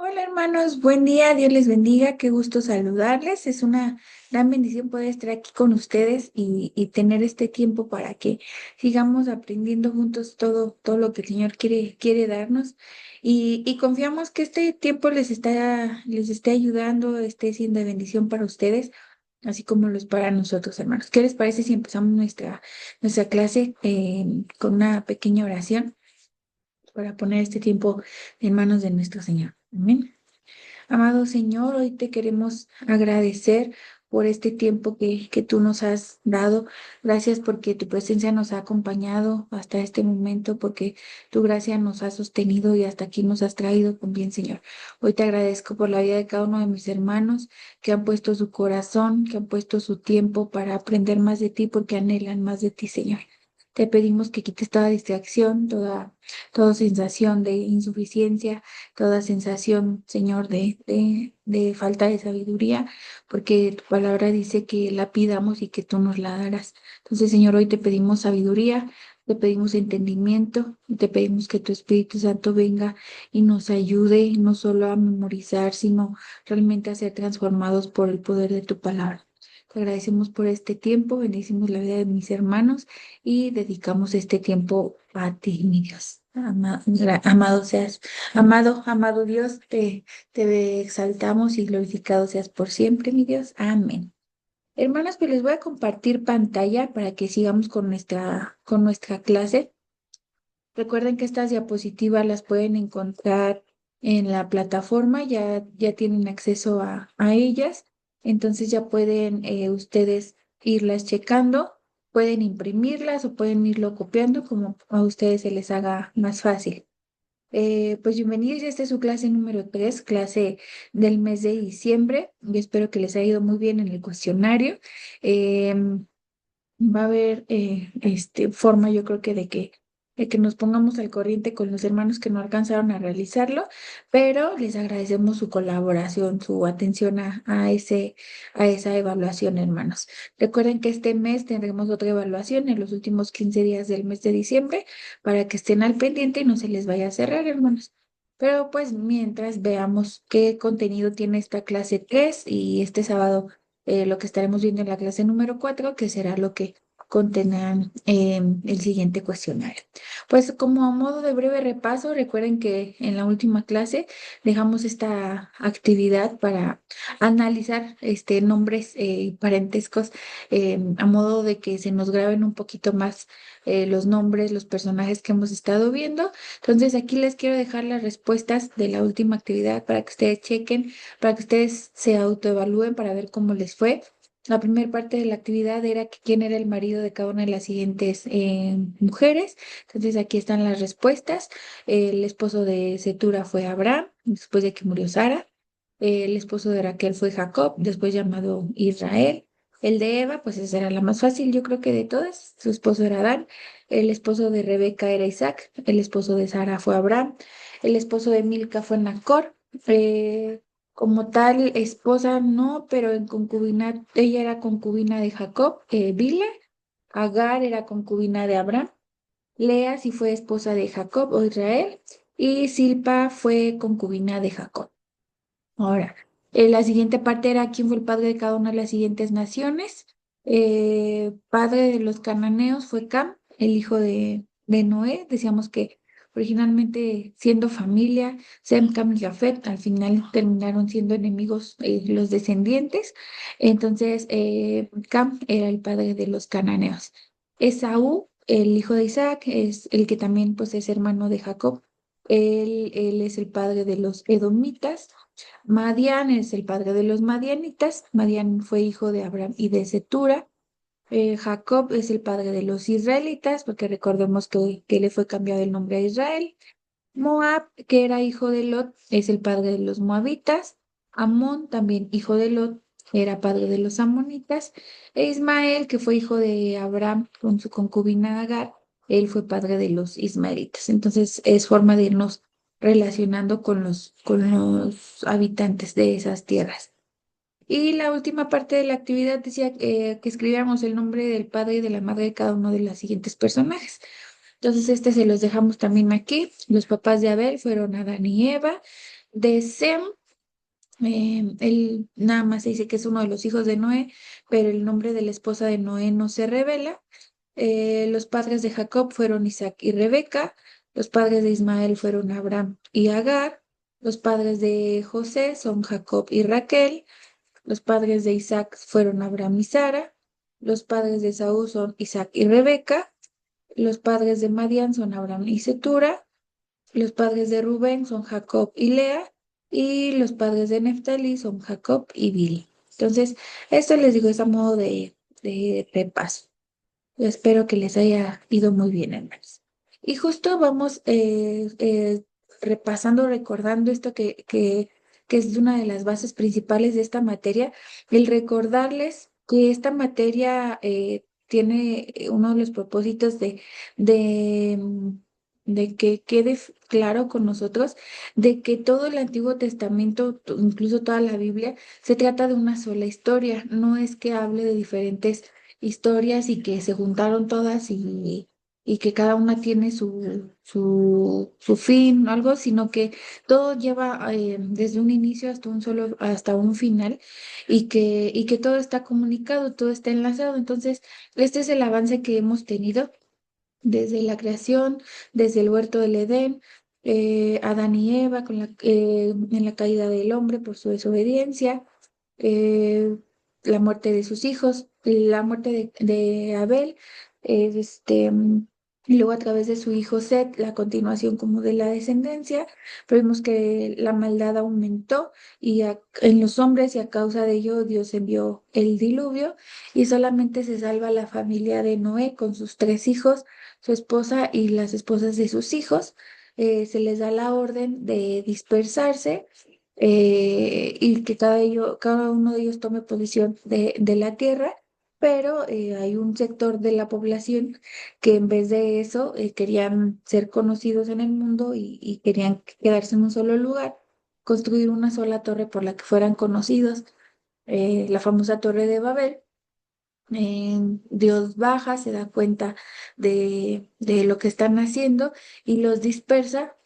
Hola hermanos, buen día, Dios les bendiga, qué gusto saludarles. Es una gran bendición poder estar aquí con ustedes y tener este tiempo para que sigamos aprendiendo juntos todo lo que el Señor quiere darnos. Y confiamos que este tiempo les esté ayudando, esté siendo de bendición para ustedes, así como lo es para nosotros, hermanos. ¿Qué les parece si empezamos nuestra clase con una pequeña oración para poner este tiempo en manos de nuestro Señor? Amén. Amado Señor, hoy te queremos agradecer por este tiempo que tú nos has dado. Gracias porque tu presencia nos ha acompañado hasta este momento, porque tu gracia nos ha sostenido y hasta aquí nos has traído con bien, Señor. Hoy te agradezco por la vida de cada uno de mis hermanos que han puesto su corazón, que han puesto su tiempo para aprender más de ti, porque anhelan más de ti, Señor. Te pedimos que quites toda distracción, toda sensación de insuficiencia, toda sensación, Señor, de falta de sabiduría, porque tu palabra dice que la pidamos y que tú nos la darás. Entonces, Señor, hoy te pedimos sabiduría, te pedimos entendimiento, y te pedimos que tu Espíritu Santo venga y nos ayude no solo a memorizar, sino realmente a ser transformados por el poder de tu palabra. Te agradecemos por este tiempo, bendecimos la vida de mis hermanos y dedicamos este tiempo a ti, mi Dios. Amado seas. Amado Dios, te exaltamos y glorificado seas por siempre, mi Dios. Amén. Hermanas, pues les voy a compartir pantalla para que sigamos con nuestra clase. Recuerden que estas diapositivas las pueden encontrar en la plataforma, ya tienen acceso a ellas, entonces ya pueden ustedes irlas checando, pueden imprimirlas o pueden irlo copiando como a ustedes se les haga más fácil. Pues bienvenidos, esta es su clase número 3, clase del mes de diciembre. Yo espero que les haya ido muy bien en el cuestionario. Va a haber forma, yo creo que de que nos pongamos al corriente con los hermanos que no alcanzaron a realizarlo, pero les agradecemos su colaboración, su atención a esa evaluación, hermanos. Recuerden que este mes tendremos otra evaluación en los últimos 15 días del mes de diciembre para que estén al pendiente y no se les vaya a cerrar, hermanos. Pero pues mientras veamos qué contenido tiene esta clase 3 y este sábado lo que estaremos viendo en la clase número 4, que será lo que contendrán el siguiente cuestionario. Pues como a modo de breve repaso, recuerden que en la última clase dejamos esta actividad para analizar nombres y parentescos a modo de que se nos graben un poquito más los nombres, los personajes que hemos estado viendo. Entonces aquí les quiero dejar las respuestas de la última actividad para que ustedes chequen, para que ustedes se autoevalúen para ver cómo les fue. La primera parte de la actividad era que quién era el marido de cada una de las siguientes mujeres. Entonces aquí están las respuestas. El esposo de Cetura fue Abraham, después de que murió Sara. El esposo de Raquel fue Jacob, después llamado Israel. El de Eva, pues esa era la más fácil, yo creo que de todas. Su esposo era Adán. El esposo de Rebeca era Isaac. El esposo de Sara fue Abraham. El esposo de Milca fue Nacor. Eh, Como tal, esposa no, pero en concubinato, ella era concubina de Jacob, Bila. Agar era concubina de Abraham. Lea sí fue esposa de Jacob o Israel. Y Silpa fue concubina de Jacob. Ahora, la siguiente parte era quién fue el padre de cada una de las siguientes naciones. Padre de los cananeos fue Cam, el hijo de Noé. Decíamos que originalmente siendo familia, Sem, Cam y Jafet, al final terminaron siendo enemigos los descendientes. Entonces, Cam era el padre de los cananeos. Esaú, el hijo de Isaac, es el que también pues, es hermano de Jacob. Él es el padre de los edomitas. Madián es el padre de los madianitas. Madián fue hijo de Abraham y de Cetura. Jacob es el padre de los israelitas, porque recordemos que le fue cambiado el nombre a Israel. Moab, que era hijo de Lot, es el padre de los moabitas. Amón, también hijo de Lot, era padre de los amonitas. E Ismael, que fue hijo de Abraham con su concubina Agar, él fue padre de los ismaelitas. Entonces es forma de irnos relacionando con los habitantes de esas tierras. Y la última parte de la actividad decía que escribiéramos el nombre del padre y de la madre de cada uno de los siguientes personajes. Entonces, este se los dejamos también aquí. Los papás de Abel fueron Adán y Eva. de Sem, él nada más se dice que es uno de los hijos de Noé, pero el nombre de la esposa de Noé no se revela. Los padres de Jacob fueron Isaac y Rebeca. Los padres de Ismael fueron Abraham y Agar. Los padres de José son Jacob y Raquel. Los padres de Isaac fueron Abraham y Sara. Los padres de Saúl son Isaac y Rebeca. Los padres de Madián son Abraham y Setura. Los padres de Rubén son Jacob y Lea. Y los padres de Neftalí son Jacob y Bilha. Entonces, esto les digo, es a modo de repaso. Yo espero que les haya ido muy bien, hermanos. Y justo vamos repasando, recordando esto que es una de las bases principales de esta materia, el recordarles que esta materia tiene uno de los propósitos de, mm, de que quede claro con nosotros de que todo el Antiguo Testamento, incluso toda la Biblia, se trata de una sola historia, no es que hable de diferentes historias y que se juntaron todas y que cada una tiene su fin o algo, sino que todo lleva desde un inicio hasta un solo, hasta un final y que todo está comunicado, todo está enlazado. Entonces, este es el avance que hemos tenido desde la creación, desde el huerto del Edén, Adán y Eva en la caída del hombre por su desobediencia, eh, la muerte de sus hijos, la muerte de Abel, y luego a través de su hijo Set, la continuación como de la descendencia, pero vimos que la maldad aumentó en los hombres y a causa de ello Dios envió el diluvio y solamente se salva la familia de Noé con sus tres hijos, su esposa y las esposas de sus hijos. Se les da la orden de dispersarse y que cada uno de ellos tome posesión de la tierra, pero hay un sector de la población que en vez de eso querían ser conocidos en el mundo y querían quedarse en un solo lugar, construir una sola torre por la que fueran conocidos, la famosa Torre de Babel. Dios baja, se da cuenta de lo que están haciendo y los dispersa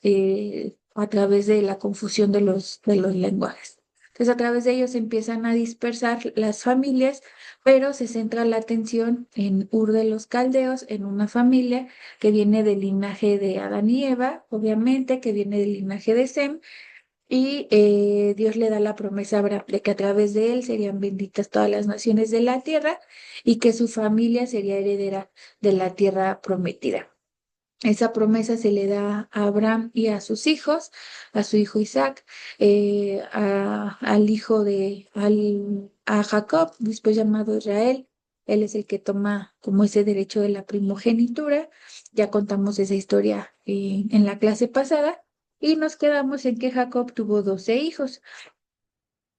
a través de la confusión de los lenguajes. Entonces, a través de ellos se empiezan a dispersar las familias, pero se centra la atención en Ur de los Caldeos, en una familia que viene del linaje de Adán y Eva, obviamente, que viene del linaje de Sem, y Dios le da la promesa a Abraham de que a través de él serían benditas todas las naciones de la tierra y que su familia sería heredera de la tierra prometida. Esa promesa se le da a Abraham y a sus hijos, a su hijo Isaac, al hijo a Jacob, después llamado Israel. Él es el que toma como ese derecho de la primogenitura. Ya contamos esa historia en la clase pasada y nos quedamos en que Jacob tuvo 12 hijos.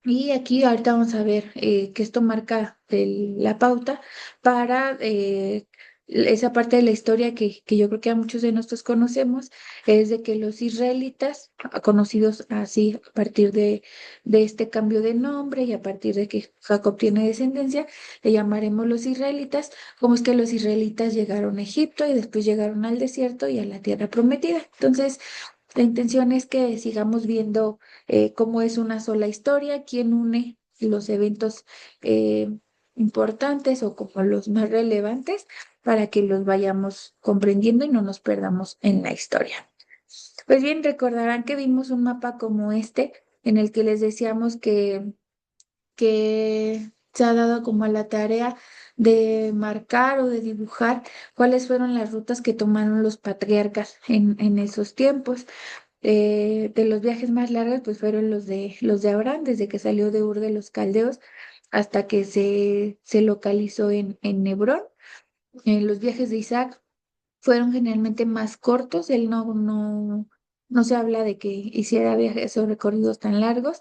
Y aquí ahorita vamos a ver que esto marca la pauta para esa parte de la historia que yo creo que a muchos de nosotros conocemos, es de que los israelitas, conocidos así a partir de este cambio de nombre y a partir de que Jacob tiene descendencia, le llamaremos los israelitas, como es que los israelitas llegaron a Egipto y después llegaron al desierto y a la tierra prometida. Entonces, la intención es que sigamos viendo cómo es una sola historia, quién une los eventos eh, importantes o como los más relevantes para que los vayamos comprendiendo y no nos perdamos en la historia. Pues bien, recordarán que vimos un mapa como este en el que les decíamos que se ha dado como a la tarea de marcar o de dibujar cuáles fueron las rutas que tomaron los patriarcas en esos tiempos. De los viajes más largos, pues fueron los de Abraham, desde que salió de Ur de los Caldeos hasta que se localizó en Hebrón. Los viajes de Isaac fueron generalmente más cortos, él no se habla de que hiciera viajes o recorridos tan largos.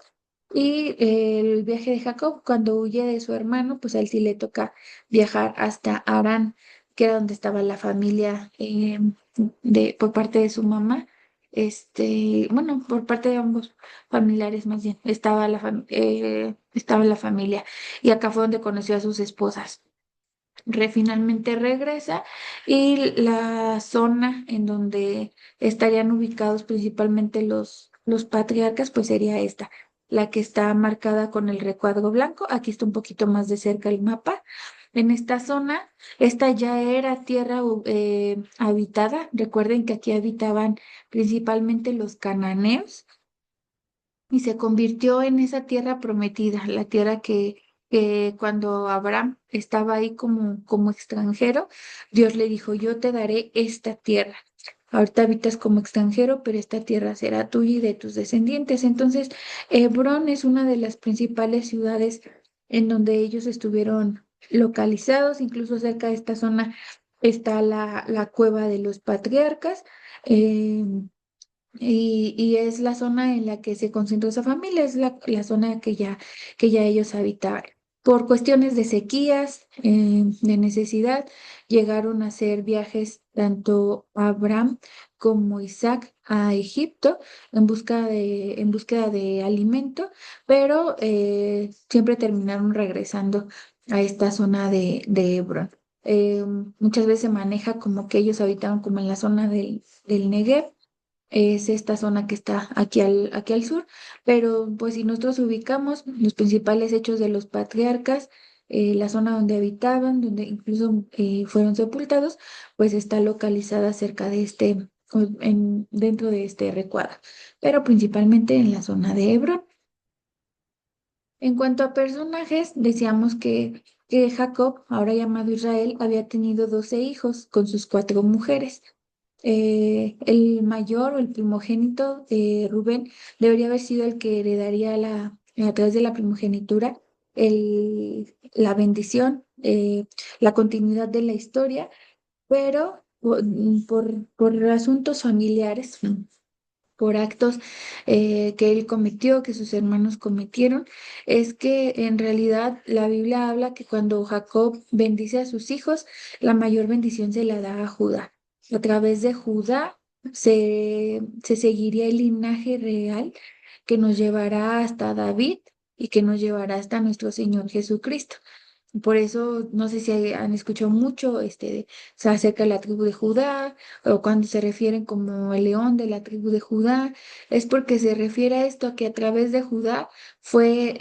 Y el viaje de Jacob, cuando huye de su hermano, pues a él sí le toca viajar hasta Harán, que era donde estaba la familia por parte de su mamá. Bueno, por parte de ambos familiares más bien, estaba la familia. Y acá fue donde conoció a sus esposas. Finalmente regresa y la zona en donde estarían ubicados principalmente los patriarcas, pues sería esta, la que está marcada con el recuadro blanco. Aquí está un poquito más de cerca el mapa. En esta zona, esta ya era tierra habitada. Recuerden que aquí habitaban principalmente los cananeos y se convirtió en esa tierra prometida, la tierra que cuando Abraham estaba ahí como extranjero, Dios le dijo, yo te daré esta tierra. Ahorita habitas como extranjero, pero esta tierra será tuya y de tus descendientes. Entonces, Hebrón es una de las principales ciudades en donde ellos estuvieron localizados, incluso cerca de esta zona está la cueva de los patriarcas. Y es la zona en la que se concentró esa familia, es la zona que ya ellos habitaban. Por cuestiones de sequías, de necesidad, llegaron a hacer viajes tanto Abraham como Isaac a Egipto en búsqueda de alimento, pero siempre terminaron regresando a esta zona de Hebrón. Eh, Muchas veces se maneja como que ellos habitaban como en la zona del Negev, es esta zona que está aquí al sur, pero pues si nosotros ubicamos los principales hechos de los patriarcas, la zona donde habitaban, donde incluso fueron sepultados, pues está localizada cerca de dentro de este recuadro, pero principalmente en la zona de Hebrón. En cuanto a personajes, decíamos que Jacob, ahora llamado Israel, había tenido 12 hijos con sus 4 mujeres. El mayor o el primogénito de Rubén debería haber sido el que heredaría a través de la primogenitura la bendición, la continuidad de la historia, pero por asuntos familiares, por actos que él cometió, que sus hermanos cometieron, es que en realidad la Biblia habla que cuando Jacob bendice a sus hijos, la mayor bendición se la da a Judá. A través de Judá se seguiría el linaje real que nos llevará hasta David y que nos llevará hasta nuestro Señor Jesucristo. Por eso, no sé si han escuchado mucho acerca de la tribu de Judá, o cuando se refieren como el león de la tribu de Judá, es porque se refiere a esto, a que a través de Judá fue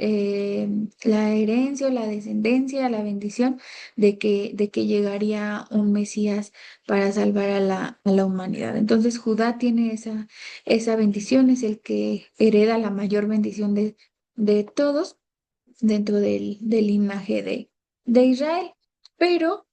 la herencia o la descendencia, la bendición de que llegaría un Mesías para salvar a la humanidad. Entonces, Judá tiene esa bendición, es el que hereda la mayor bendición de todos dentro del linaje de Israel. Pero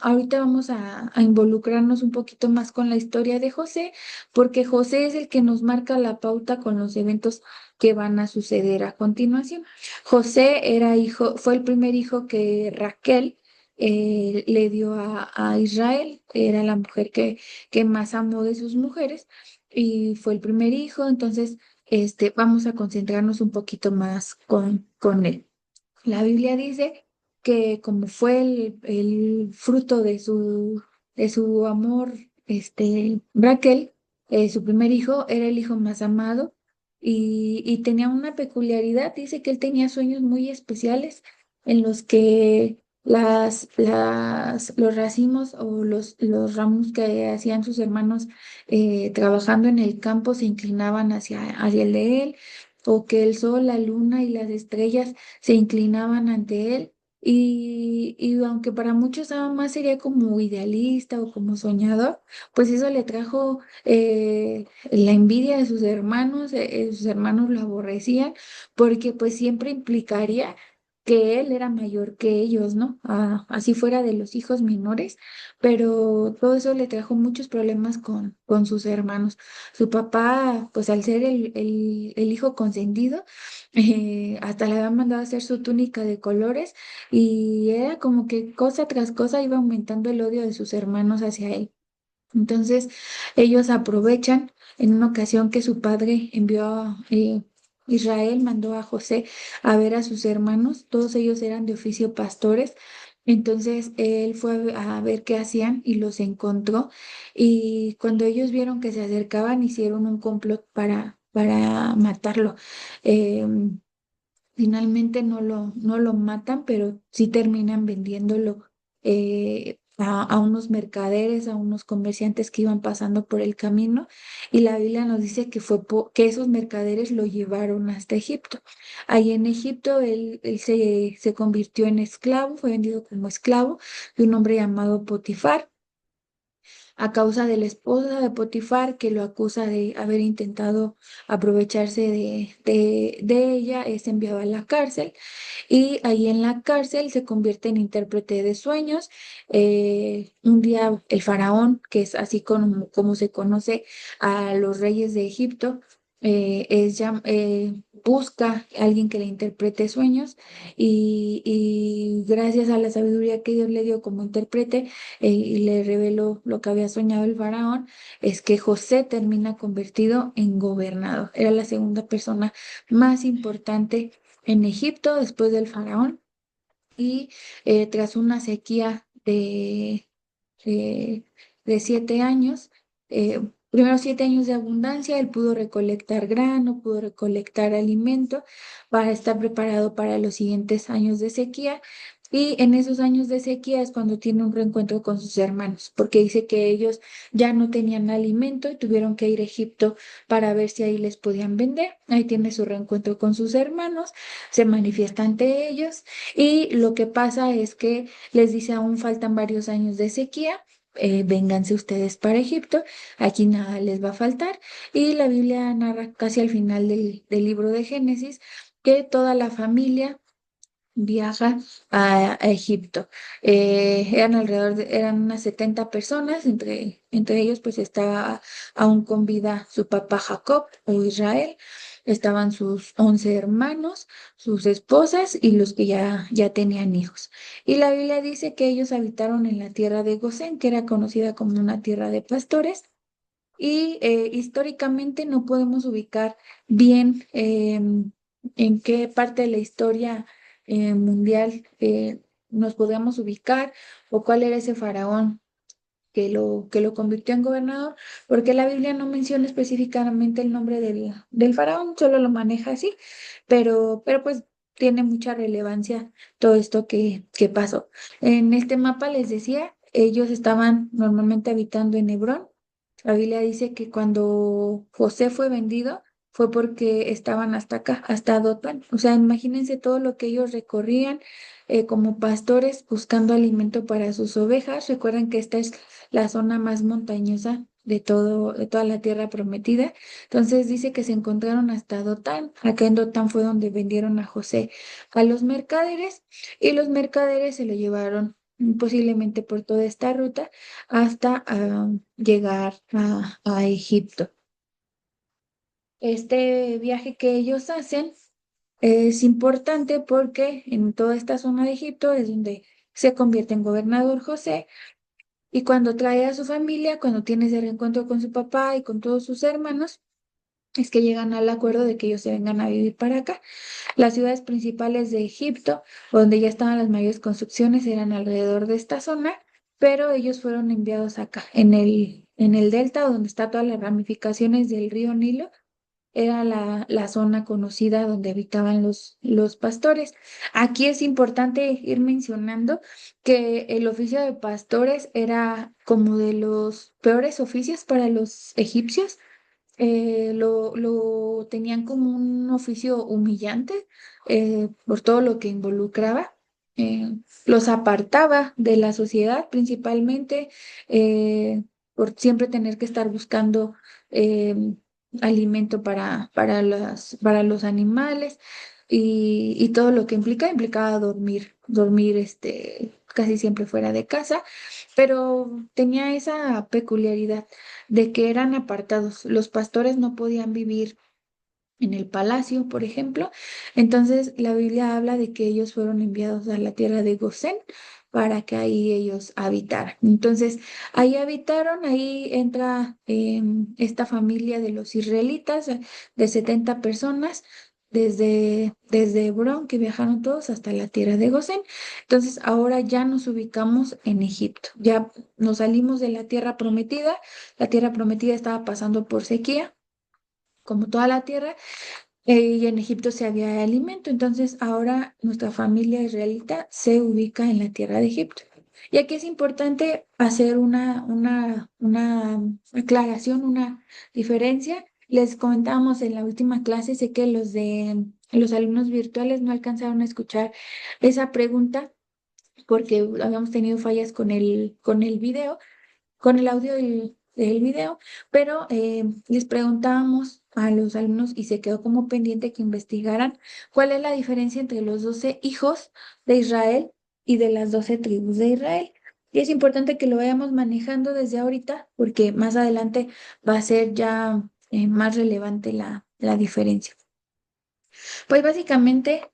ahorita vamos a involucrarnos un poquito más con la historia de José, porque José es el que nos marca la pauta con los eventos que van a suceder a continuación. José fue el primer hijo que Raquel le dio a Israel, era la mujer que más amó de sus mujeres y fue el primer hijo, entonces vamos a concentrarnos un poquito más con él. La Biblia dice que como fue el fruto de su amor, Raquel, su primer hijo, era el hijo más amado y tenía una peculiaridad. Dice que él tenía sueños muy especiales en los que los racimos o los ramos que hacían sus hermanos trabajando en el campo se inclinaban hacia el de él, o que el sol, la luna y las estrellas se inclinaban ante él. Y aunque para muchos nada más sería como idealista o como soñador, pues eso le trajo la envidia de sus hermanos lo aborrecían, porque pues siempre implicaría que él era mayor que ellos, ¿no? Así fuera de los hijos menores, pero todo eso le trajo muchos problemas con sus hermanos. Su papá, pues al ser el hijo consentido, hasta le habían mandado a hacer su túnica de colores y era como que cosa tras cosa iba aumentando el odio de sus hermanos hacia él. Entonces, ellos aprovechan en una ocasión que su padre envió Israel, mandó a José a ver a sus hermanos, todos ellos eran de oficio pastores. Entonces él fue a ver qué hacían y los encontró. Y cuando ellos vieron que se acercaban, hicieron un complot para matarlo. Em, Finalmente no lo matan, pero sí terminan vendiéndolo a unos mercaderes, a unos comerciantes que iban pasando por el camino, y la Biblia nos dice que que esos mercaderes lo llevaron hasta Egipto. Ahí en Egipto él se convirtió en esclavo, fue vendido como esclavo de un hombre llamado Potifar a causa de la esposa de Potifar que lo acusa de haber intentado aprovecharse de ella, es enviado a la cárcel y ahí en la cárcel se convierte en intérprete de sueños. Un día el faraón, que es así como se conoce a los reyes de Egipto, busca a alguien que le interprete sueños y gracias a la sabiduría que Dios le dio como intérprete y le reveló lo que había soñado el faraón, es que José termina convertido en gobernador. Era la segunda persona más importante en Egipto después del faraón y tras una sequía eh, de 7 años, primero 7 años de abundancia, él pudo recolectar grano, pudo recolectar alimento para estar preparado para los siguientes años de sequía. Y en esos años de sequía es cuando tiene un reencuentro con sus hermanos, porque dice que ellos ya no tenían alimento y tuvieron que ir a Egipto para ver si ahí les podían vender. Ahí tiene su reencuentro con sus hermanos, se manifiesta ante ellos y lo que pasa es que les dice, aún faltan varios años de sequía, vénganse ustedes para Egipto, aquí nada les va a faltar. Y la Biblia narra casi al final del libro de Génesis que toda la familia viaja a Egipto. Eran unas 70 personas, entre ellos pues estaba aún con vida su papá Jacob o Israel, estaban sus 11 hermanos, sus esposas y los que ya tenían hijos. Y la Biblia dice que ellos habitaron en la tierra de Gosén, que era conocida como una tierra de pastores. Y históricamente no podemos ubicar bien en qué parte de la historia mundial nos podemos ubicar o cuál era ese faraón que lo convirtió en gobernador, porque la Biblia no menciona específicamente el nombre del faraón, solo lo maneja así, pero pues tiene mucha relevancia todo esto que pasó. En este mapa les decía, ellos estaban normalmente habitando en Hebrón. La Biblia dice que cuando José fue vendido fue porque estaban hasta acá, hasta Dotán. O sea, imagínense todo lo que ellos recorrían como pastores buscando alimento para sus ovejas. Recuerden que esta es la zona más montañosa de toda la tierra prometida. Entonces dice que se encontraron hasta Dotán. Acá en Dotán fue donde vendieron a José a los mercaderes y los mercaderes se lo llevaron posiblemente por toda esta ruta hasta llegar a Egipto. Este viaje que ellos hacen es importante porque en toda esta zona de Egipto es donde se convierte en gobernador José y cuando trae a su familia, cuando tiene ese reencuentro con su papá y con todos sus hermanos, es que llegan al acuerdo de que ellos se vengan a vivir para acá. Las ciudades principales de Egipto, donde ya estaban las mayores construcciones, eran alrededor de esta zona, pero ellos fueron enviados acá, en el delta, donde está todas las ramificaciones del río Nilo. Era la zona conocida donde habitaban los pastores. Aquí es importante ir mencionando que el oficio de pastores era como de los peores oficios para los egipcios. Lo tenían como un oficio humillante por todo lo que involucraba. Los apartaba de la sociedad principalmente por siempre tener que estar buscando alimento para los animales y todo lo que implicaba dormir casi siempre fuera de casa, pero tenía esa peculiaridad de que eran apartados. Los pastores no podían vivir en el palacio, por ejemplo. Entonces, la Biblia habla de que ellos fueron enviados a la tierra de Gosén para que ahí ellos habitaran. Entonces, ahí habitaron, ahí entra esta familia de los israelitas de 70 personas. Desde Hebrón, que viajaron todos hasta la tierra de Gosén. Entonces, ahora ya nos ubicamos en Egipto. Ya nos salimos de la tierra prometida. La tierra prometida estaba pasando por sequía, como toda la tierra, y en Egipto se había alimento. Entonces, ahora nuestra familia israelita se ubica en la tierra de Egipto. Y aquí es importante hacer una aclaración, una diferencia. Les comentábamos en la última clase, sé que los alumnos virtuales no alcanzaron a escuchar esa pregunta porque habíamos tenido fallas con el video, con el audio del video, pero les preguntábamos a los alumnos y se quedó como pendiente que investigaran cuál es la diferencia entre los 12 hijos de Israel y de las 12 tribus de Israel. Y es importante que lo vayamos manejando desde ahorita porque más adelante va a ser ya más relevante la diferencia. Pues básicamente,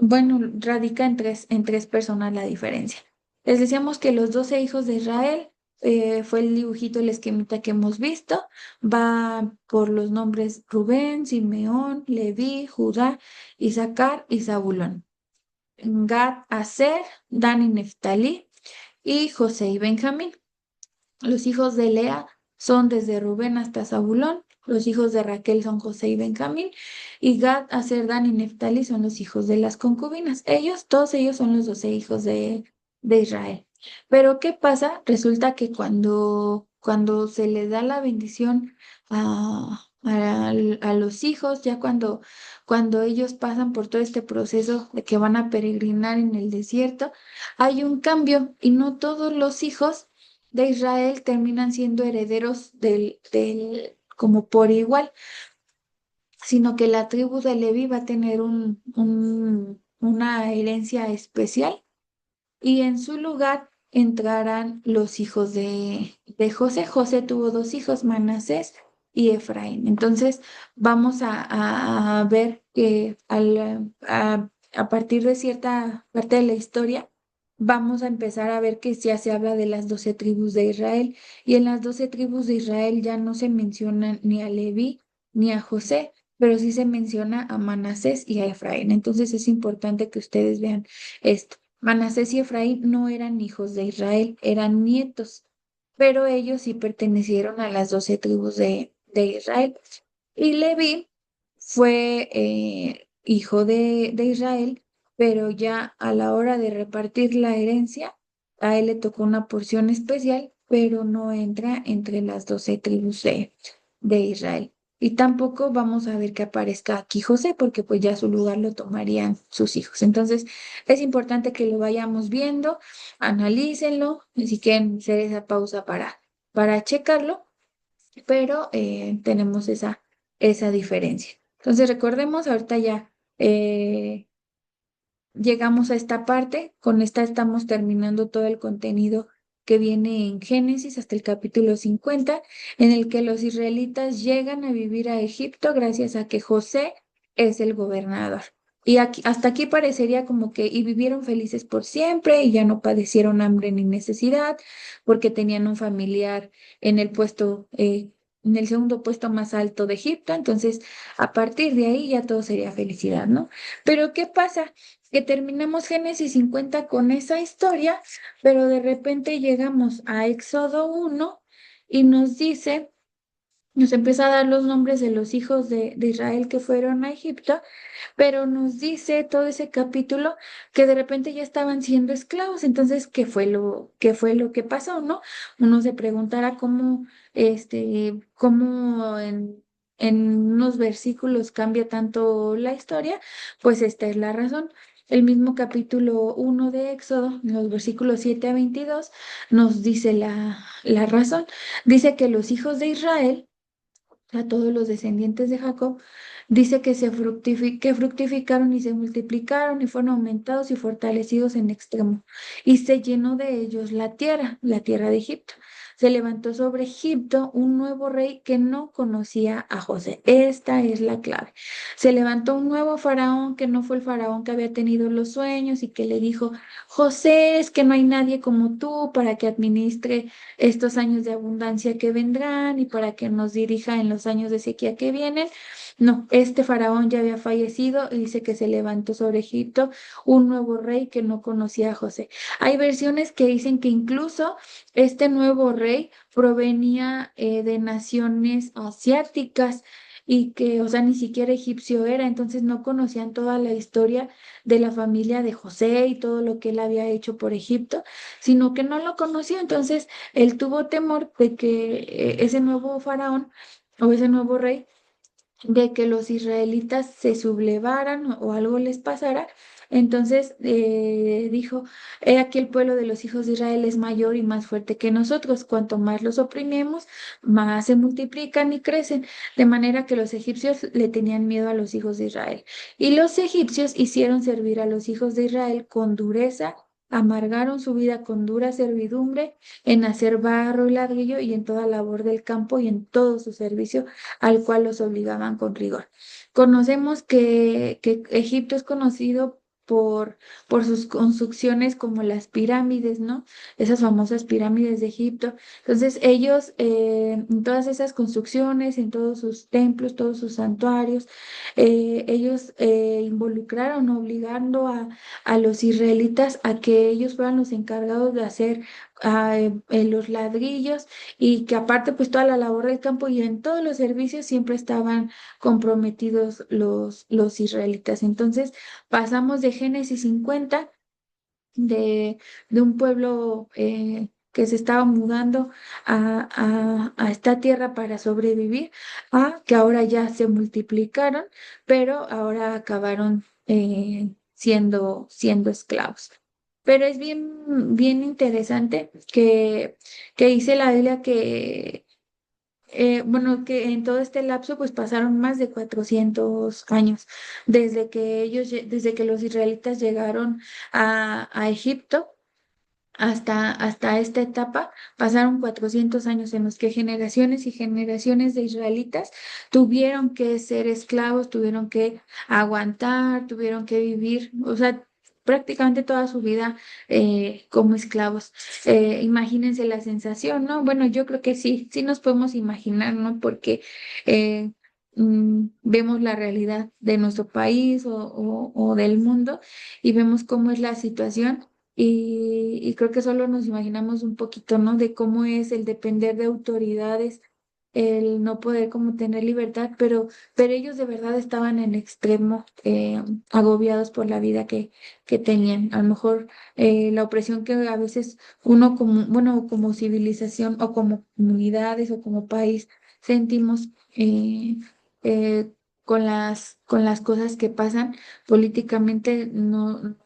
bueno, radica en tres personas la diferencia. Les decíamos que los 12 hijos de Israel, fue el dibujito, el esquemita que hemos visto, va por los nombres Rubén, Simeón, Leví, Judá, Isaacar y Zabulón. Gad, Aser, Dan y Neftalí, y José y Benjamín. Los hijos de Lea son desde Rubén hasta Zabulón. Los hijos de Raquel son José y Benjamín. Y Gad, Aser, Dan y Neftalí son los hijos de las concubinas. Todos ellos son los 12 hijos de Israel. Pero ¿qué pasa? Resulta que cuando se le da la bendición a los hijos, ya cuando ellos pasan por todo este proceso de que van a peregrinar en el desierto, hay un cambio y no todos los hijos de Israel terminan siendo herederos como por igual, sino que la tribu de Leví va a tener una herencia especial y en su lugar entrarán los hijos de José. José tuvo dos hijos, Manasés y Efraín. Entonces vamos a ver que a partir de cierta parte de la historia, vamos a empezar a ver que ya se habla de las 12 tribus de Israel. Y en las 12 tribus de Israel ya no se mencionan ni a Leví ni a José, pero sí se menciona a Manasés y a Efraín. Entonces es importante que ustedes vean esto. Manasés y Efraín no eran hijos de Israel, eran nietos, pero ellos sí pertenecieron a las 12 tribus de Israel. Y Leví fue hijo de Israel, pero ya a la hora de repartir la herencia, a él le tocó una porción especial, pero no entra entre las 12 tribus de Israel. Y tampoco vamos a ver que aparezca aquí José, porque pues ya su lugar lo tomarían sus hijos. Entonces, es importante que lo vayamos viendo, analícenlo, y si quieren hacer esa pausa para checarlo, pero tenemos esa diferencia. Entonces, recordemos, ahorita ya llegamos a esta parte, con esta estamos terminando todo el contenido que viene en Génesis hasta el capítulo 50, en el que los israelitas llegan a vivir a Egipto gracias a que José es el gobernador. Y hasta aquí parecería como que y vivieron felices por siempre y ya no padecieron hambre ni necesidad porque tenían un familiar en el puesto, en el segundo puesto más alto de Egipto. Entonces, a partir de ahí ya todo sería felicidad, ¿no? Pero ¿qué pasa? Que terminamos Génesis 50 con esa historia, pero de repente llegamos a Éxodo 1 y nos empieza a dar los nombres de los hijos de Israel que fueron a Egipto, pero nos dice todo ese capítulo que de repente ya estaban siendo esclavos. Entonces, qué fue lo que pasó, no? Uno se preguntará cómo en unos versículos cambia tanto la historia. Pues esta es la razón. El mismo capítulo 1 de Éxodo, en los versículos 7 a 22, nos dice la razón. Dice que los hijos de Israel, a todos los descendientes de Jacob, dice que que fructificaron y se multiplicaron y fueron aumentados y fortalecidos en extremo. Y se llenó de ellos la tierra de Egipto. Se levantó sobre Egipto un nuevo rey que no conocía a José. Esta es la clave. Se levantó un nuevo faraón que no fue el faraón que había tenido los sueños y que le dijo: José, es que no hay nadie como tú para que administre estos años de abundancia que vendrán y para que nos dirija en los años de sequía que vienen. No, este faraón ya había fallecido y dice que se levantó sobre Egipto un nuevo rey que no conocía a José. Hay versiones que dicen que incluso este nuevo rey provenía de naciones asiáticas. y que, o sea, ni siquiera egipcio era, entonces no conocían toda la historia de la familia de José y todo lo que él había hecho por Egipto, sino que no lo conocía, entonces él tuvo temor de que ese nuevo faraón o ese nuevo rey de que los israelitas se sublevaran o algo les pasara. Entonces dijo, he aquí el pueblo de los hijos de Israel es mayor y más fuerte que nosotros. Cuanto más los oprimimos, más se multiplican y crecen. De manera que los egipcios le tenían miedo a los hijos de Israel. Y los egipcios hicieron servir a los hijos de Israel con dureza. Amargaron su vida con dura servidumbre en hacer barro y ladrillo y en toda labor del campo y en todo su servicio al cual los obligaban con rigor. Conocemos que Egipto es conocido por sus construcciones como las pirámides, ¿no? Esas famosas pirámides de Egipto. Entonces, ellos, en todas esas construcciones, en todos sus templos, todos sus santuarios, ellos involucraron, obligando a los israelitas a que ellos fueran los encargados de hacer los ladrillos y que aparte pues toda la labor del campo y en todos los servicios siempre estaban comprometidos los israelitas. Entonces pasamos de Génesis 50, de un pueblo que se estaba mudando a esta tierra para sobrevivir, a que ahora ya se multiplicaron, pero ahora acabaron siendo esclavos. Pero es bien interesante que dice la Biblia que, bueno, que en todo este lapso pues pasaron más de 400 años desde que los israelitas llegaron a Egipto hasta esta etapa. Pasaron 400 años en los que generaciones y generaciones de israelitas tuvieron que ser esclavos, tuvieron que aguantar, tuvieron que vivir, o sea, prácticamente toda su vida como esclavos. Imagínense la sensación, ¿no? Bueno, yo creo que sí nos podemos imaginar, ¿no? Porque eh, vemos la realidad de nuestro país o del mundo y vemos cómo es la situación. Y creo que solo nos imaginamos un poquito, ¿no? De cómo es el depender de autoridades, el no poder como tener libertad, pero ellos de verdad estaban en extremo agobiados por la vida que tenían. A lo mejor la opresión que a veces uno como, bueno, como civilización o como comunidades o como país sentimos eh, con las cosas que pasan políticamente, no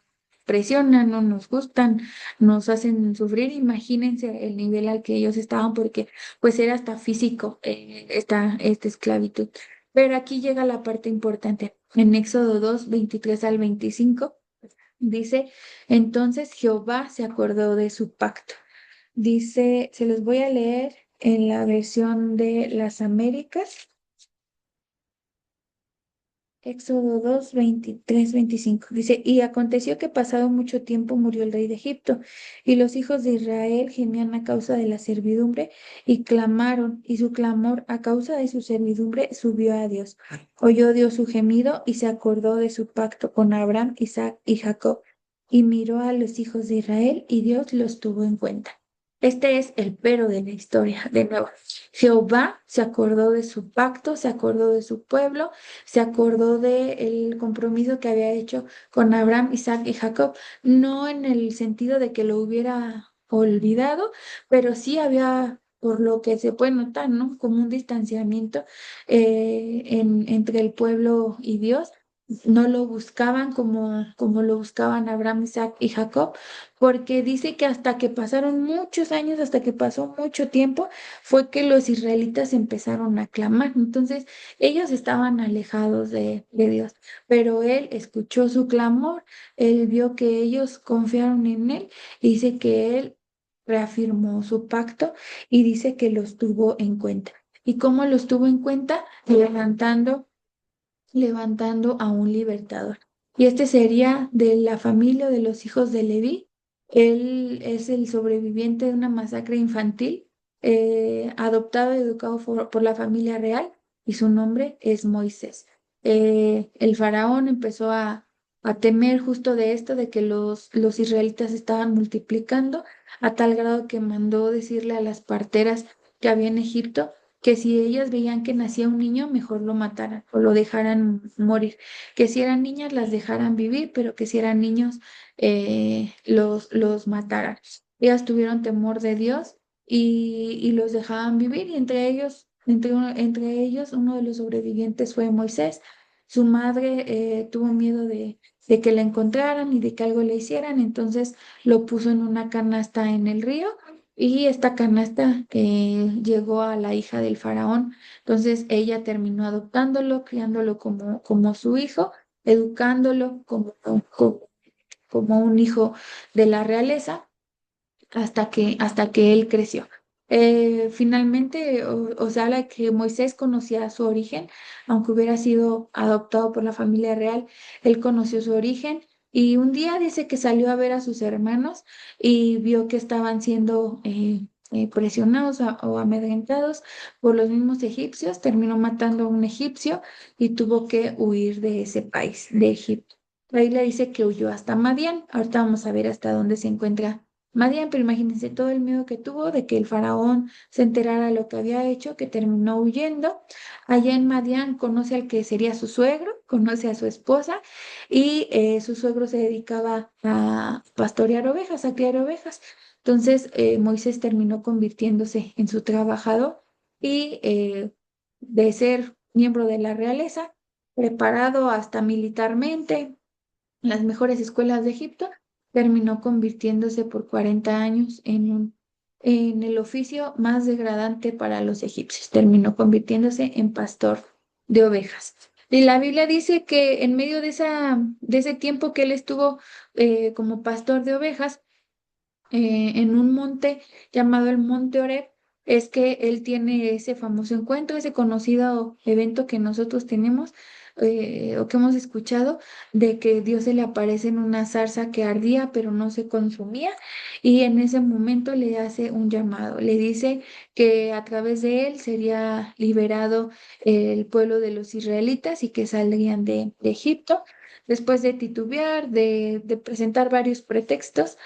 presionan, no nos gustan, nos hacen sufrir. Imagínense el nivel al que ellos estaban, porque pues era hasta físico esta esclavitud. Pero aquí llega la parte importante. En Éxodo 2 23 al 25 dice, entonces Jehová se acordó de su pacto. Dice, se los voy a leer en la versión de las Américas. Éxodo 2 23 25 dice, y aconteció que pasado mucho tiempo murió el rey de Egipto, y los hijos de Israel gemían a causa de la servidumbre, y clamaron, y su clamor a causa de su servidumbre subió a Dios. Oyó Dios su gemido, y se acordó de su pacto con Abraham, Isaac y Jacob, y miró a los hijos de Israel, y Dios los tuvo en cuenta. Este es el pero de la historia, de nuevo. Jehová se acordó de su pacto, se acordó de su pueblo, se acordó del compromiso que había hecho con Abraham, Isaac y Jacob, no en el sentido de que lo hubiera olvidado, pero sí había, por lo que se puede notar, ¿no? Como un distanciamiento entre el pueblo y Dios. No lo buscaban como lo buscaban Abraham, Isaac y Jacob, porque dice que hasta que pasaron muchos años, hasta que pasó mucho tiempo, fue que los israelitas empezaron a clamar. Entonces, ellos estaban alejados de Dios, pero Él escuchó su clamor, Él vio que ellos confiaron en Él, y dice que Él reafirmó su pacto y dice que los tuvo en cuenta. ¿Y cómo los tuvo en cuenta? Levantando a un libertador. Y este sería de la familia de los hijos de Leví. Él es el sobreviviente de una masacre infantil, adoptado y educado por la familia real, y su nombre es Moisés. El faraón empezó a temer justo de esto, de que los israelitas estaban multiplicando, a tal grado que mandó decirle a las parteras que había en Egipto que si ellas veían que nacía un niño, mejor lo mataran o lo dejaran morir, que si eran niñas las dejaran vivir, pero que si eran niños los mataran. Ellas tuvieron temor de Dios y los dejaban vivir y entre ellos uno de los sobrevivientes fue Moisés. Su madre tuvo miedo de que le encontraran y de que algo le hicieran, entonces lo puso en una canasta en el río y esta canasta llegó a la hija del faraón. Entonces ella terminó adoptándolo, criándolo como su hijo, educándolo como un hijo de la realeza hasta que él creció. Finalmente, os habla que Moisés conocía su origen, aunque hubiera sido adoptado por la familia real, él conoció su origen y un día dice que salió a ver a sus hermanos y vio que estaban siendo presionados o amedrentados por los mismos egipcios, terminó matando a un egipcio y tuvo que huir de ese país, de Egipto. Ahí le dice que huyó hasta Madián. Ahorita vamos a ver hasta dónde se encuentra Madián, pero imagínense todo el miedo que tuvo de que el faraón se enterara lo que había hecho, que terminó huyendo. Allá en Madián conoce al que sería su suegro, conoce a su esposa y su suegro se dedicaba a pastorear ovejas, a criar ovejas. Entonces Moisés terminó convirtiéndose en su trabajador y de ser miembro de la realeza, preparado hasta militarmente las mejores escuelas de Egipto, terminó convirtiéndose por 40 años en el oficio más degradante para los egipcios. Terminó convirtiéndose en pastor de ovejas. Y la Biblia dice que en medio de ese tiempo que él estuvo como pastor de ovejas, en un monte llamado el Monte Oreb, es que él tiene ese famoso encuentro, ese conocido evento que nosotros tenemos o que hemos escuchado, de que Dios se le aparece en una zarza que ardía pero no se consumía y en ese momento le hace un llamado, le dice que a través de él sería liberado el pueblo de los israelitas y que saldrían de Egipto. Después de titubear, de presentar varios pretextos,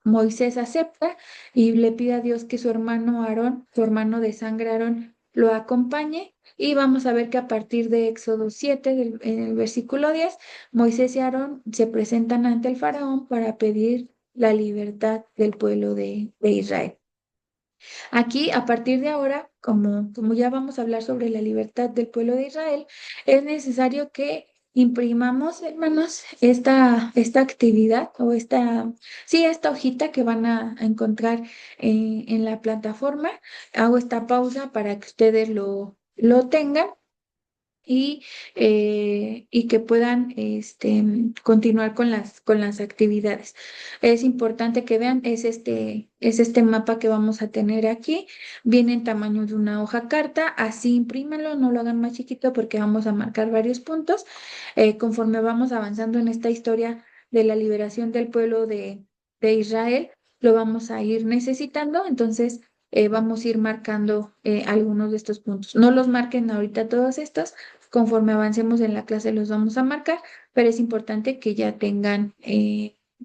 Moisés acepta y le pide a Dios que su hermano Aarón, su hermano de sangre Aarón, lo acompañe. Y vamos a ver que a partir de Éxodo 7, en el versículo 10, Moisés y Aarón se presentan ante el faraón para pedir la libertad del pueblo de Israel. Aquí, a partir de ahora, como ya vamos a hablar sobre la libertad del pueblo de Israel, es necesario que imprimamos, hermanos, esta actividad o sí, esta hojita que van a encontrar en la plataforma. Hago esta pausa para que ustedes lo tengan y que puedan continuar con las actividades. Es importante que vean, es este mapa que vamos a tener aquí. Viene en tamaño de una hoja carta, así imprímanlo, no lo hagan más chiquito porque vamos a marcar varios puntos. Conforme vamos avanzando en esta historia de la liberación del pueblo de Israel, lo vamos a ir necesitando, entonces vamos a ir marcando algunos de estos puntos. No los marquen ahorita todos estos, conforme avancemos en la clase los vamos a marcar, pero es importante que ya tengan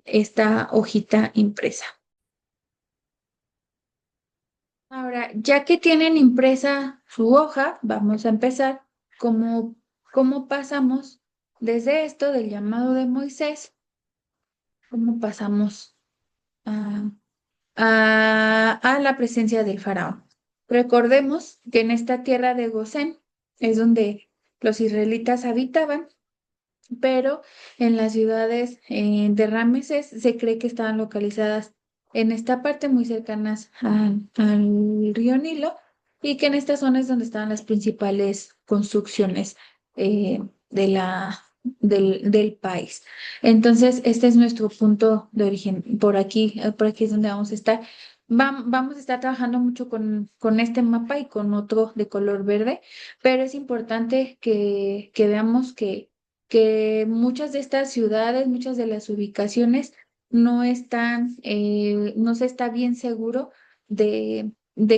esta hojita impresa. Ahora, ya que tienen impresa su hoja, vamos a empezar cómo pasamos desde esto del llamado de Moisés, cómo pasamos a, a la presencia del faraón. Recordemos que en esta tierra de Gosén es donde los israelitas habitaban, pero en las ciudades de Ramesés se cree que estaban localizadas en esta parte muy cercanas al río Nilo y que en esta zona es donde estaban las principales construcciones del país. Entonces, este es nuestro punto de origen. Por aquí es donde vamos a estar. Vamos a estar trabajando mucho con este mapa y con otro de color verde, pero es importante que veamos que muchas de estas ciudades, muchas de las ubicaciones no se está bien seguro de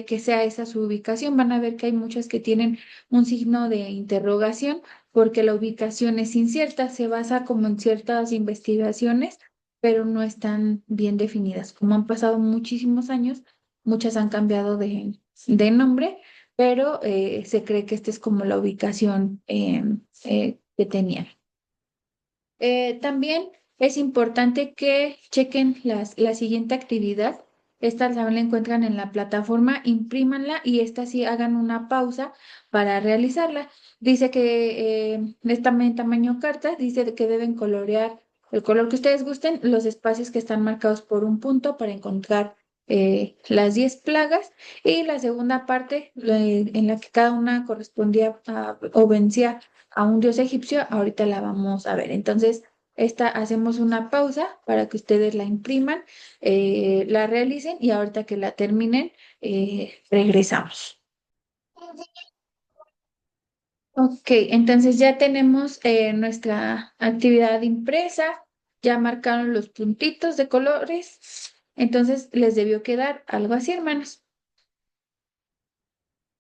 que sea esa su ubicación. Van a ver que hay muchas que tienen un signo de interrogación porque la ubicación es incierta, se basa como en ciertas investigaciones, pero no están bien definidas. Como han pasado muchísimos años, muchas han cambiado de nombre, pero se cree que esta es como la ubicación que tenían. También es importante que chequen la siguiente actividad. Esta también la encuentran en la plataforma, imprímanla y esta sí hagan una pausa para realizarla. Dice que es también tamaño carta, dice que deben colorear el color que ustedes gusten, los espacios que están marcados por un punto para encontrar las 10 plagas y la segunda parte en la que cada una correspondía o vencía a un dios egipcio, ahorita la vamos a ver. Entonces, esta hacemos una pausa para que ustedes la impriman, la realicen y ahorita que la terminen, regresamos. Ok, entonces ya tenemos nuestra actividad impresa, ya marcaron los puntitos de colores, entonces les debió quedar algo así, hermanos.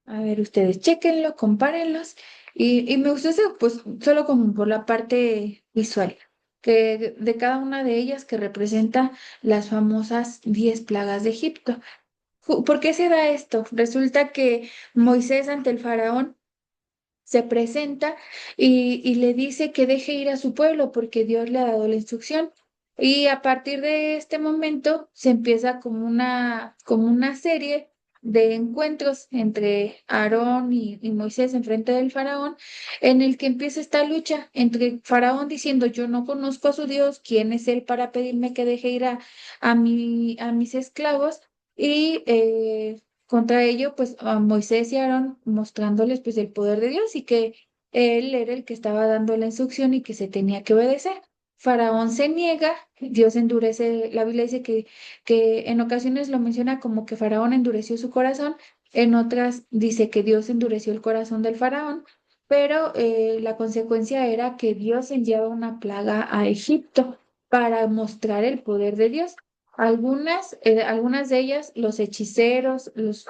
A ver, ustedes chéquenlo, compárenlos. Y me gustó eso, pues, solo como por la parte visual, que de cada una de ellas que representa las famosas 10 plagas de Egipto. ¿Por qué se da esto? Resulta que Moisés ante el faraón se presenta y le dice que deje ir a su pueblo porque Dios le ha dado la instrucción. Y a partir de este momento se empieza como una serie de encuentros entre Aarón y Moisés en frente del faraón, en el que empieza esta lucha entre Faraón diciendo, yo no conozco a su Dios, ¿quién es él para pedirme que deje ir a mis esclavos? Y contra ello, pues a Moisés y Aarón mostrándoles pues el poder de Dios y que él era el que estaba dando la instrucción y que se tenía que obedecer. Faraón se niega, Dios endurece, la Biblia dice que en ocasiones lo menciona como que Faraón endureció su corazón, en otras dice que Dios endureció el corazón del Faraón, pero la consecuencia era que Dios enviaba una plaga a Egipto para mostrar el poder de Dios. Algunas de ellas, los hechiceros, los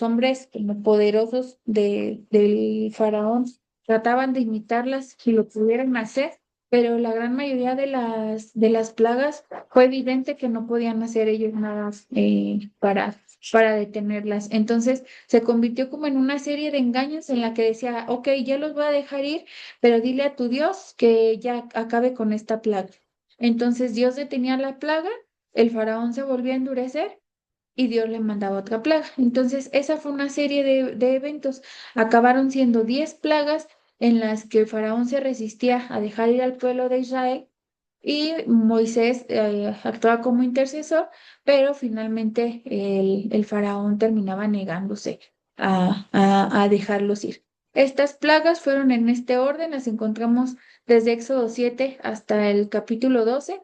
hombres como poderosos del faraón, trataban de imitarlas si lo pudieran hacer, pero la gran mayoría de las plagas fue evidente que no podían hacer ellos nada para detenerlas. Entonces se convirtió como en una serie de engaños en la que decía, ok, ya los voy a dejar ir, pero dile a tu Dios que ya acabe con esta plaga. Entonces Dios detenía la plaga, el faraón se volvía a endurecer y Dios le mandaba otra plaga. Entonces esa fue una serie de eventos. Acabaron siendo 10 plagas en las que el faraón se resistía a dejar ir al pueblo de Israel y Moisés actuaba como intercesor, pero finalmente el faraón terminaba negándose a dejarlos ir. Estas plagas fueron en este orden, las encontramos desde Éxodo 7 hasta el capítulo 12.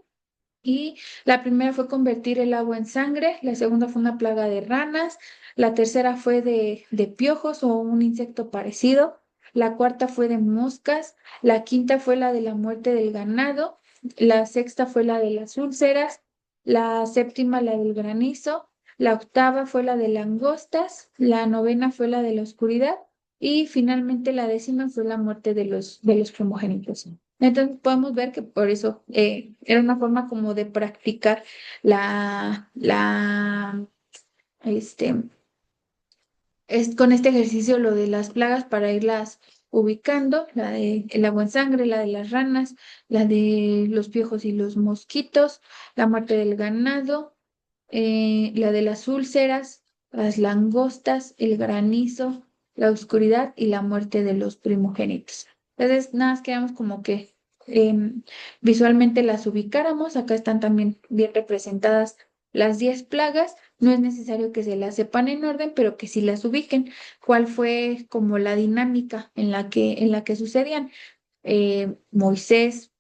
Y la primera fue convertir el agua en sangre, la segunda fue una plaga de ranas, la tercera fue de piojos o un insecto parecido, la cuarta fue de moscas, la quinta fue la de la muerte del ganado, la sexta fue la de las úlceras, la séptima la del granizo, la octava fue la de langostas, la novena fue la de la oscuridad y finalmente la décima fue la muerte de los primogénitos. Entonces podemos ver que por eso era una forma como de practicar la, la, este, con este ejercicio lo de las plagas para irlas ubicando, la de el agua en sangre, la de las ranas, la de los piojos y los mosquitos, la muerte del ganado, la de las úlceras, las langostas, el granizo, la oscuridad y la muerte de los primogénitos. Entonces, nada más quedamos como que em, visualmente las ubicáramos. Acá están también bien representadas las 10 plagas. No es necesario que se las sepan en orden, pero que sí las ubiquen. ¿Cuál fue como la dinámica en la que sucedían? Moisés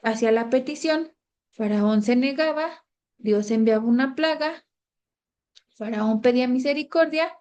hacía la petición, Faraón se negaba, Dios enviaba una plaga, Faraón pedía misericordia,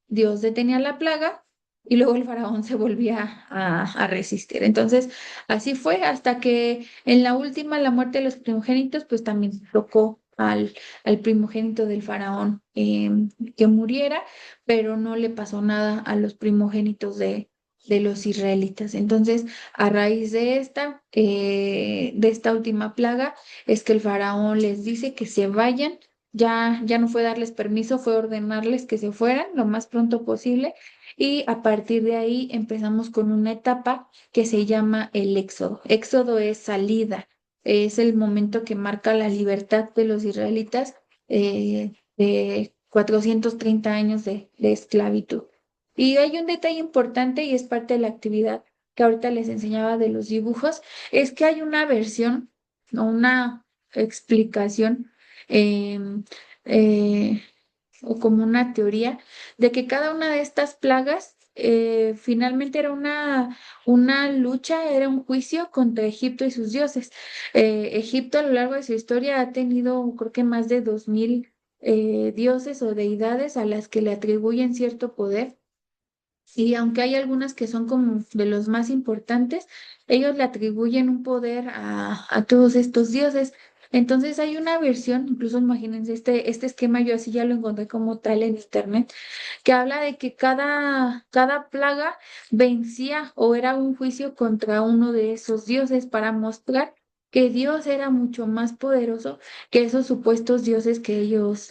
Dios detenía la plaga y luego el faraón se volvía a resistir. Entonces, así fue hasta que en la última, la muerte de los primogénitos, pues también tocó al primogénito del faraón que muriera, pero no le pasó nada a los primogénitos de los israelitas. Entonces, a raíz de esta última plaga, es que el faraón les dice que se vayan ya no fue darles permiso, fue ordenarles que se fueran lo más pronto posible. Y a partir de ahí empezamos con una etapa que se llama el éxodo. Éxodo es salida, es el momento que marca la libertad de los israelitas de 430 años de esclavitud. Y hay un detalle importante y es parte de la actividad que ahorita les enseñaba de los dibujos, es que hay una versión o una explicación em, eh, o como una teoría de que cada una de estas plagas finalmente era una lucha, era un juicio contra Egipto y sus dioses. Egipto a lo largo de su historia ha tenido, creo que más de 2000 dioses o deidades a las que le atribuyen cierto poder. Y aunque hay algunas que son como de los más importantes, ellos le atribuyen un poder a todos estos dioses. Entonces hay una versión, incluso imagínense, este esquema yo así ya lo encontré como tal en internet, que habla de que cada plaga vencía o era un juicio contra uno de esos dioses para mostrar que Dios era mucho más poderoso que esos supuestos dioses que ellos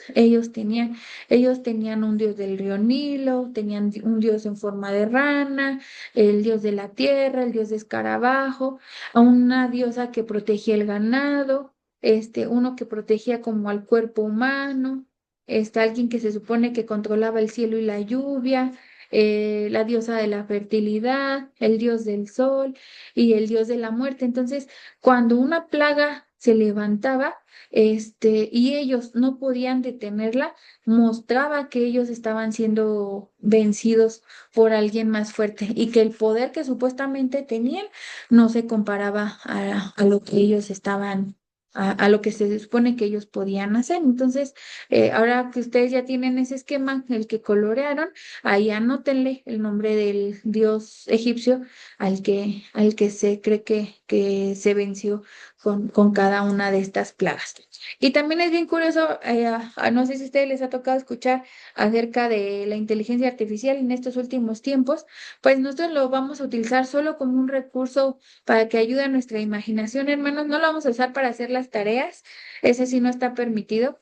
tenían. Ellos tenían un dios del río Nilo, tenían un dios en forma de rana, el dios de la tierra, el dios de escarabajo, a una diosa que protegía el ganado, uno que protegía como al cuerpo humano, alguien que se supone que controlaba el cielo y la lluvia, la diosa de la fertilidad, el dios del sol y el dios de la muerte. Entonces, cuando una plaga se levantaba, y ellos no podían detenerla, mostraba que ellos estaban siendo vencidos por alguien más fuerte y que el poder que supuestamente tenían no se comparaba a lo que ellos estaban, a lo que se supone que ellos podían hacer. Entonces, ahora que ustedes ya tienen ese esquema, el que colorearon, ahí anótenle el nombre del dios egipcio al que se cree que se venció con cada una de estas plagas. Y también es bien curioso, no sé si a ustedes les ha tocado escuchar acerca de la inteligencia artificial en estos últimos tiempos, pues nosotros lo vamos a utilizar solo como un recurso para que ayude a nuestra imaginación, hermanos. No lo vamos a usar para hacer las tareas, ese sí no está permitido,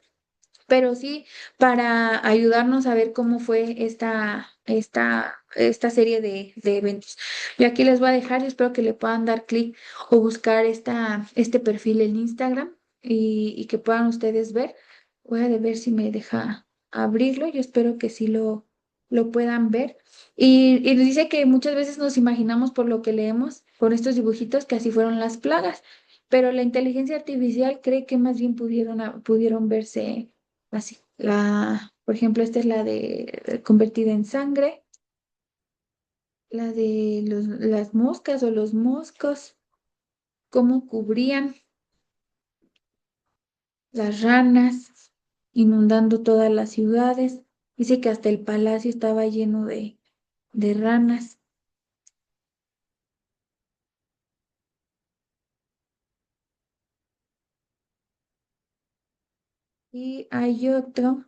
pero sí para ayudarnos a ver cómo fue esta serie de eventos. Yo aquí les voy a dejar, y espero que le puedan dar clic o buscar este perfil en Instagram y que puedan ustedes ver. Voy a ver si me deja abrirlo, yo espero que sí lo puedan ver. Y dice que muchas veces nos imaginamos por lo que leemos con estos dibujitos que así fueron las plagas, pero la inteligencia artificial cree que más bien pudieron verse así. Por ejemplo, esta es la de convertida en sangre, la de las moscas o los moscos, cómo cubrían las ranas, inundando todas las ciudades. Dice que hasta el palacio estaba lleno de ranas. Y hay otro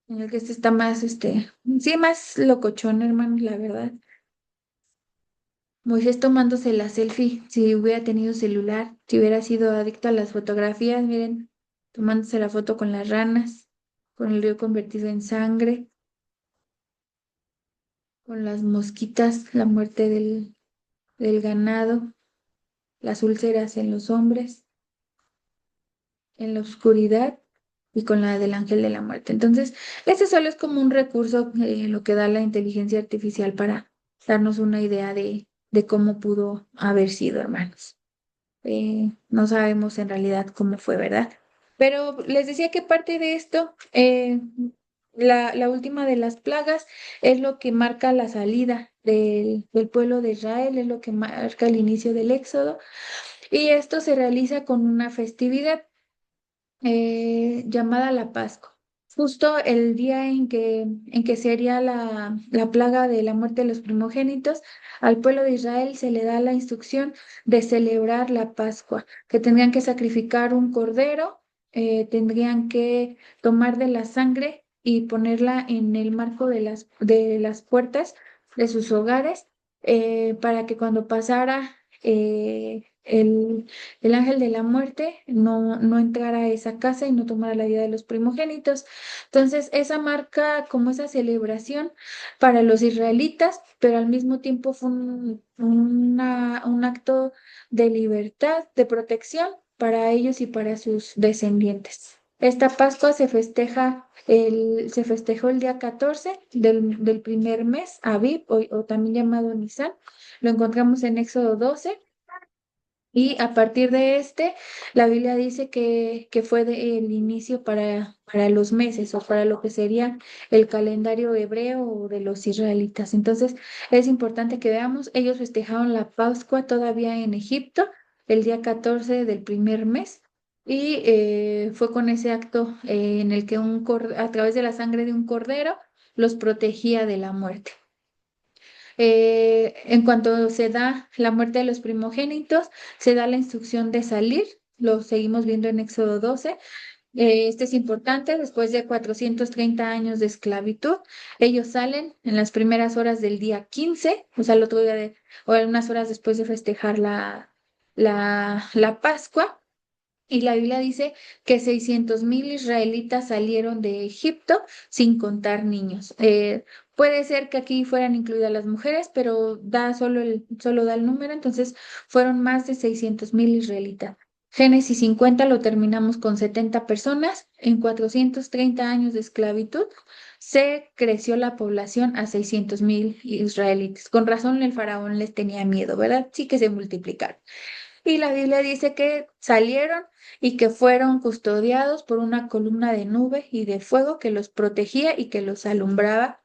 en el que este está más, sí, más locochón, hermano, la verdad. Moisés tomándose la selfie, si hubiera tenido celular, si hubiera sido adicto a las fotografías, miren, tomándose la foto con las ranas, con el río convertido en sangre, con las mosquitas, la muerte del ganado, las úlceras en los hombres, en la oscuridad y con la del ángel de la muerte. Entonces, ese solo es como un recurso, lo que da la inteligencia artificial para darnos una idea de cómo pudo haber sido, hermanos. No sabemos en realidad cómo fue, ¿verdad? Pero les decía que parte de esto, la última de las plagas es lo que marca la salida del pueblo de Israel, es lo que marca el inicio del éxodo, y esto se realiza con una festividad llamada la Pascua. Justo el día en que sería la plaga de la muerte de los primogénitos, al pueblo de Israel se le da la instrucción de celebrar la Pascua, que tendrían que sacrificar un cordero, tendrían que tomar de la sangre y ponerla en el marco de las puertas de sus hogares, para que cuando pasara el ángel de la muerte no entrara a esa casa y no tomara la vida de los primogénitos. Entonces, esa marca como esa celebración para los israelitas, pero al mismo tiempo fue un acto de libertad, de protección para ellos y para sus descendientes. Esta Pascua se festejó el día 14 del primer mes, Aviv, o también llamado Nisan. Lo encontramos en Éxodo 12. Y a partir de la Biblia dice que fue el inicio para los meses o para lo que sería el calendario hebreo o de los israelitas. Entonces, es importante que veamos, ellos festejaron la Pascua todavía en Egipto, el día 14 del primer mes, y fue con ese acto en el que a través de la sangre de un cordero los protegía de la muerte. En cuanto se da la muerte de los primogénitos, se da la instrucción de salir. Lo seguimos viendo en Éxodo 12. Este es importante, después de 430 años de esclavitud, ellos salen en las primeras horas del día 15, o sea, el otro día o unas horas después de festejar la Pascua. Y la Biblia dice que 600,000 israelitas salieron de Egipto sin contar niños. Puede ser que aquí fueran incluidas las mujeres, pero solo da el número, entonces fueron más de 600,000 israelitas. Génesis 50 lo terminamos con 70 personas. En 430 años de esclavitud se creció la población a 600,000 israelitas. Con razón el faraón les tenía miedo, ¿verdad? Sí que se multiplicaron. Y la Biblia dice que salieron y que fueron custodiados por una columna de nube y de fuego que los protegía y que los alumbraba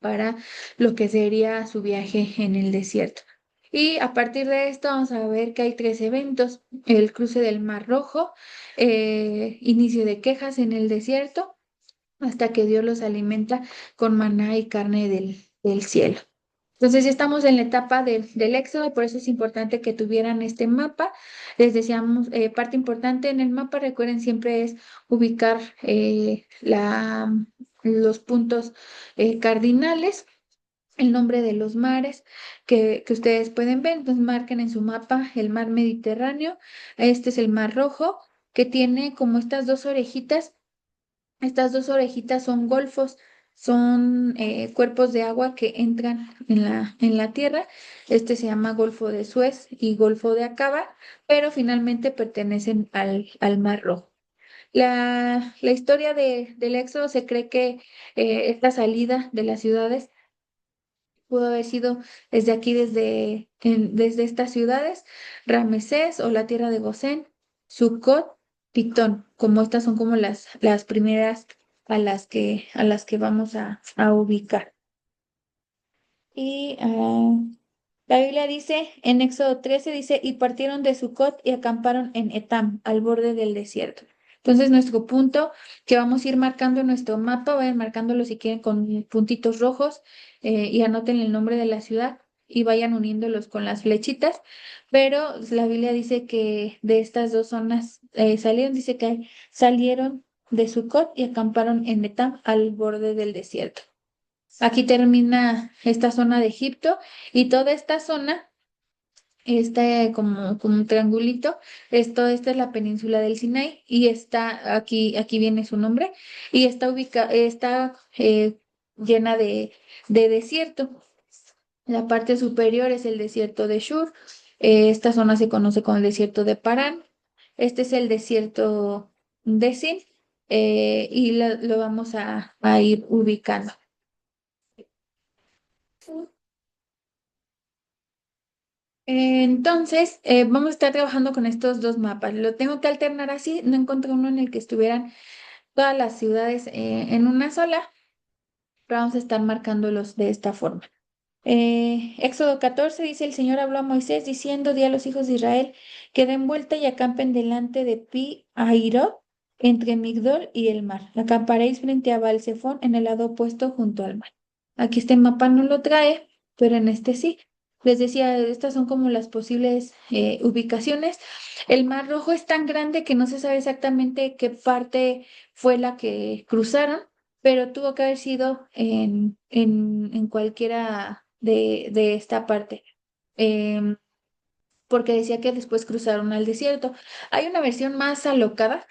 para lo que sería su viaje en el desierto. Y a partir de esto vamos a ver que hay tres eventos: el cruce del Mar Rojo, inicio de quejas en el desierto, hasta que Dios los alimenta con maná y carne del cielo. Entonces ya estamos en la etapa del éxodo y por eso es importante que tuvieran este mapa. Les decíamos, parte importante en el mapa, recuerden, siempre es ubicar los puntos cardinales, el nombre de los mares que ustedes pueden ver. Entonces marquen en su mapa el mar Mediterráneo. Este es el mar Rojo, que tiene como estas dos orejitas. Estas dos orejitas son golfos, son cuerpos de agua que entran en la tierra. Este se llama Golfo de Suez y Golfo de Acaba, pero finalmente pertenecen al Mar Rojo. La historia del Éxodo, se cree que esta salida de las ciudades pudo haber sido desde aquí, desde estas ciudades: Ramesés o la tierra de Gosén, Sucot, Pitón. Como estas son como las primeras a las que vamos a ubicar. Y la Biblia dice, en Éxodo 13 dice, y partieron de Sucot y acamparon en Etam, al borde del desierto. Entonces, nuestro punto que vamos a ir marcando en nuestro mapa, vayan marcándolo si quieren con puntitos rojos, y anoten el nombre de la ciudad y vayan uniéndolos con las flechitas. Pero la Biblia dice que de estas dos zonas dice que salieron de Sucot y acamparon en Etam, al borde del desierto. Aquí termina esta zona de Egipto y toda esta zona, como un triangulito, esta es la península del Sinaí y aquí viene su nombre, y está llena de desierto. La parte superior es el desierto de Shur. Esta zona se conoce como el desierto de Parán. Este es el desierto de Sin, y lo vamos a ir ubicando. Entonces, vamos a estar trabajando con estos dos mapas. Lo tengo que alternar así. No encontré uno en el que estuvieran todas las ciudades en una sola, pero vamos a estar marcándolos de esta forma. Éxodo 14 dice: el Señor habló a Moisés diciendo, di a los hijos de Israel que den vuelta y acampen delante de Pi Hahirot, entre Migdol y el mar. Acamparéis frente a Baal-Zephón, en el lado opuesto junto al mar. Aquí este mapa no lo trae, pero en este sí. Les decía, estas son como las posibles ubicaciones. El Mar Rojo es tan grande que no se sabe exactamente qué parte fue la que cruzaron, pero tuvo que haber sido en cualquiera de esta parte. Em, porque decía que después cruzaron al desierto. Hay una versión más alocada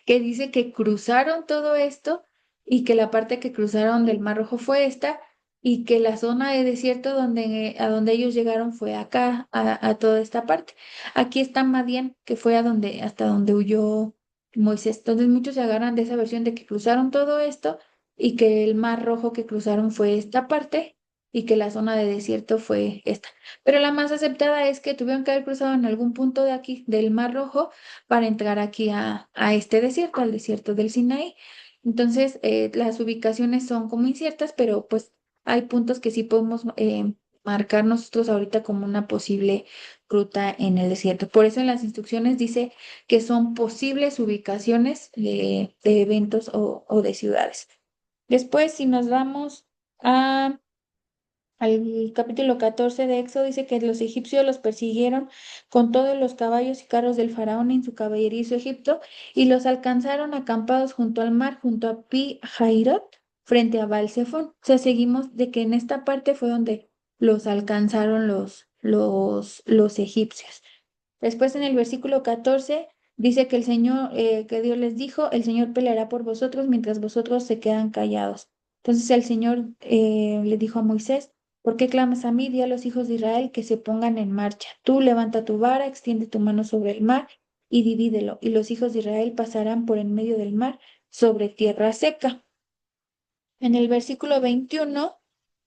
que dice que cruzaron todo esto y que la parte que cruzaron del Mar Rojo fue esta y que la zona de desierto a donde ellos llegaron fue acá, a toda esta parte. Aquí está Madián, que fue hasta donde huyó Moisés. Entonces muchos se agarran de esa versión de que cruzaron todo esto y que el Mar Rojo que cruzaron fue esta parte y que la zona de desierto fue esta. Pero la más aceptada es que tuvieron que haber cruzado en algún punto de aquí, del Mar Rojo, para entrar aquí a este desierto, al desierto del Sinaí. Entonces, las ubicaciones son como inciertas, pero pues hay puntos que sí podemos marcar nosotros ahorita como una posible ruta en el desierto. Por eso en las instrucciones dice que son posibles ubicaciones de eventos o de ciudades. Después, si nos vamos a al capítulo 14 de Éxodo dice que los egipcios los persiguieron con todos los caballos y carros del faraón en su caballerizo Egipto y los alcanzaron acampados junto al mar, junto a Pi Hairot, frente a Baal-Zephón. O sea, seguimos de que en esta parte fue donde los alcanzaron los egipcios. Después en el versículo 14 dice que el Señor, que Dios les dijo, el Señor peleará por vosotros mientras vosotros se quedan callados. Entonces el Señor le dijo a Moisés, ¿por qué clamas a mí? Di a los hijos de Israel que se pongan en marcha. Tú levanta tu vara, extiende tu mano sobre el mar y divídelo, y los hijos de Israel pasarán por en medio del mar sobre tierra seca. En el versículo 21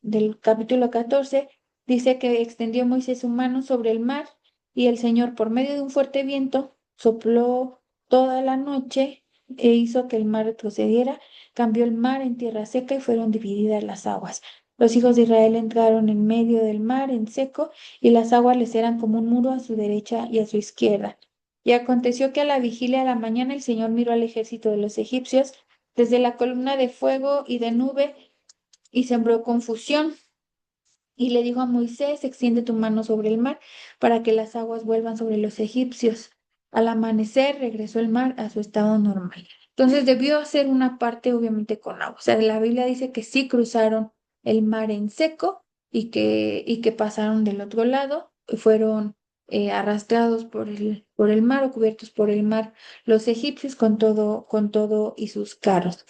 del capítulo 14 dice que extendió Moisés su mano sobre el mar y el Señor por medio de un fuerte viento sopló toda la noche e hizo que el mar retrocediera, cambió el mar en tierra seca y fueron divididas las aguas. Los hijos de Israel entraron en medio del mar en seco y las aguas les eran como un muro a su derecha y a su izquierda. Y aconteció que a la vigilia de la mañana el Señor miró al ejército de los egipcios desde la columna de fuego y de nube y sembró confusión. Y le dijo a Moisés, extiende tu mano sobre el mar para que las aguas vuelvan sobre los egipcios. Al amanecer regresó el mar a su estado normal. Entonces debió ser una parte obviamente con agua. O sea, la Biblia dice que sí cruzaron el mar en seco y que pasaron del otro lado, fueron arrastrados por el mar o cubiertos por el mar los egipcios con todo y sus carros.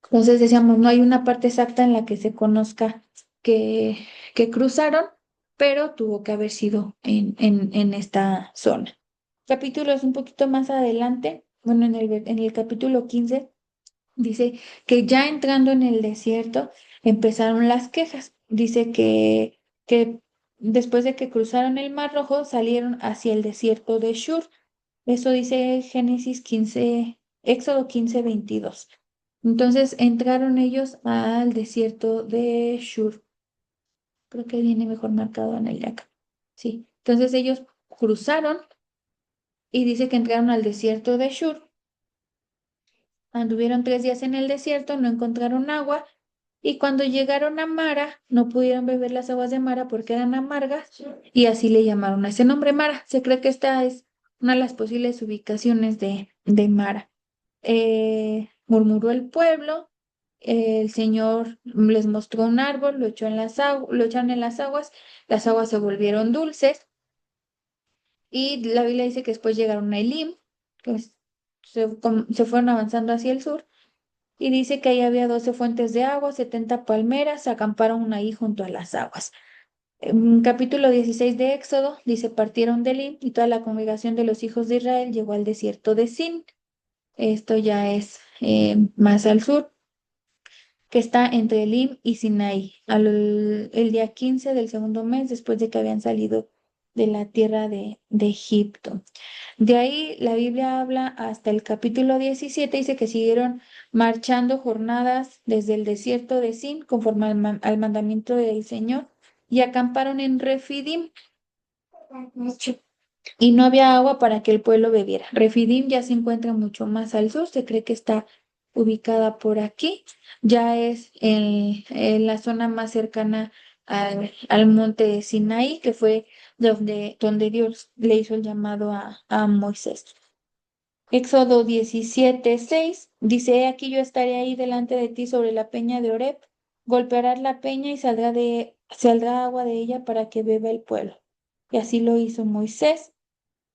Entonces decíamos, no hay una parte exacta en la que se conozca que, que cruzaron, pero tuvo que haber sido en esta zona. Capítulos un poquito más adelante, bueno, en el capítulo 15 dice que ya entrando en el desierto empezaron las quejas. Dice que después de que cruzaron el Mar Rojo salieron hacia el desierto de Shur. Eso dice Génesis 15, Éxodo 15:22. Entonces entraron ellos al desierto de Shur. Creo que viene mejor marcado en el de acá. Sí. Entonces ellos cruzaron y dice que entraron al desierto de Shur. Anduvieron 3 días en el desierto, no encontraron agua y cuando llegaron a Mara no pudieron beber las aguas de Mara porque eran amargas y así le llamaron a ese nombre Mara. Se cree que esta es una de las posibles ubicaciones de Mara. Murmuró el pueblo, el Señor les mostró un árbol, lo echaron en las aguas se volvieron dulces y la Biblia dice que después llegaron a Elim, que se fueron avanzando hacia el sur y dice que ahí había 12 fuentes de agua, 70 palmeras, acamparon ahí junto a las aguas. En capítulo 16 de Éxodo dice, partieron de Elim y toda la congregación de los hijos de Israel llegó al desierto de Sin. Esto ya es más al sur, que está entre Elim y Sinaí, el día 15 del segundo mes después de que habían salido de la tierra de Egipto. De ahí la Biblia habla hasta el capítulo 17, dice que siguieron marchando jornadas desde el desierto de Sin, conforme al mandamiento del Señor, y acamparon en Refidim, y no había agua para que el pueblo bebiera. Refidim ya se encuentra mucho más al sur, se cree que está ubicada por aquí, ya es en la zona más cercana al monte Sinaí, que fue donde Dios le hizo el llamado a Moisés. Éxodo 17:6 dice: "He aquí yo estaré ahí delante de ti sobre la peña de Oreb, golpearás la peña y saldrá agua de ella para que beba el pueblo". Y así lo hizo Moisés.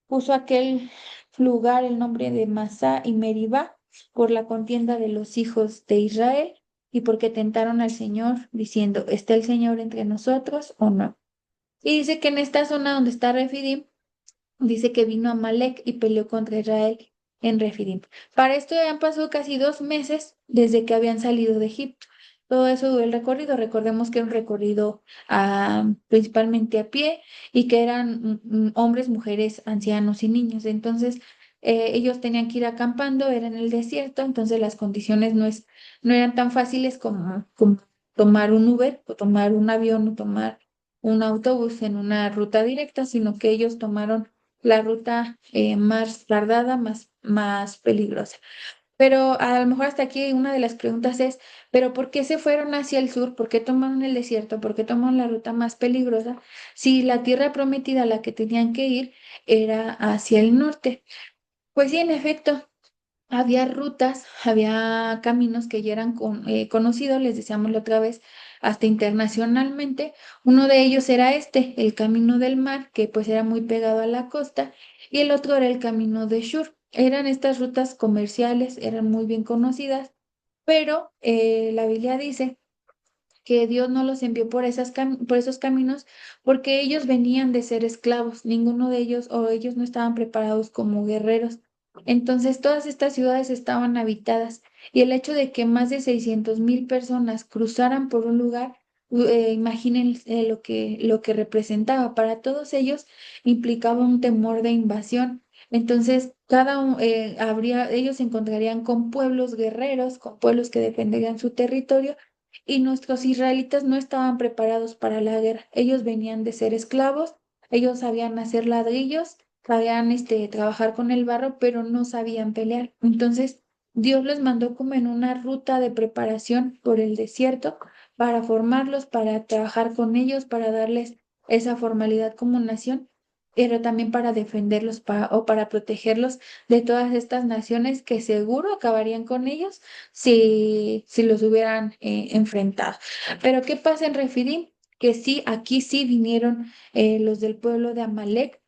Puso a aquel lugar el nombre de Masá y Meribá por la contienda de los hijos de Israel y porque tentaron al Señor diciendo, ¿está el Señor entre nosotros o no? Y dice que en esta zona donde está Refidim, dice que vino Amalek y peleó contra Israel en Refidim. Para esto ya han pasado casi 2 meses desde que habían salido de Egipto. Todo eso duró el recorrido. Recordemos que era un recorrido principalmente a pie y que eran hombres, mujeres, ancianos y niños. Entonces, ellos tenían que ir acampando, era en el desierto, entonces las condiciones no eran tan fáciles como tomar un Uber o tomar un avión o tomar un autobús en una ruta directa, sino que ellos tomaron la ruta más tardada, más peligrosa. Pero a lo mejor hasta aquí una de las preguntas es, ¿pero por qué se fueron hacia el sur? ¿Por qué tomaron el desierto? ¿Por qué tomaron la ruta más peligrosa? Si la tierra prometida a la que tenían que ir era hacia el norte. Pues sí, en efecto, había rutas, había caminos que ya eran conocidos, les decíamos la otra vez, hasta internacionalmente. Uno de ellos era este, el Camino del Mar, que pues era muy pegado a la costa, y el otro era el Camino de Shur. Eran estas rutas comerciales, eran muy bien conocidas, pero la Biblia dice que Dios no los envió por esos caminos porque ellos venían de ser esclavos, ninguno de ellos o ellos no estaban preparados como guerreros. Entonces todas estas ciudades estaban habitadas y el hecho de que más de 600,000 personas cruzaran por un lugar, imaginen lo que representaba. Para todos ellos implicaba un temor de invasión. Entonces, ellos se encontrarían con pueblos guerreros, con pueblos que defenderían su territorio y nuestros israelitas no estaban preparados para la guerra. Ellos venían de ser esclavos, ellos sabían hacer ladrillos, sabían trabajar con el barro, pero no sabían pelear. Entonces, Dios les mandó como en una ruta de preparación por el desierto para formarlos, para trabajar con ellos, para darles esa formalidad como nación, pero también para defenderlos o para protegerlos de todas estas naciones que seguro acabarían con ellos si los hubieran enfrentado. Pero ¿qué pasa en Refidim? Que sí, aquí sí vinieron los del pueblo de Amalek,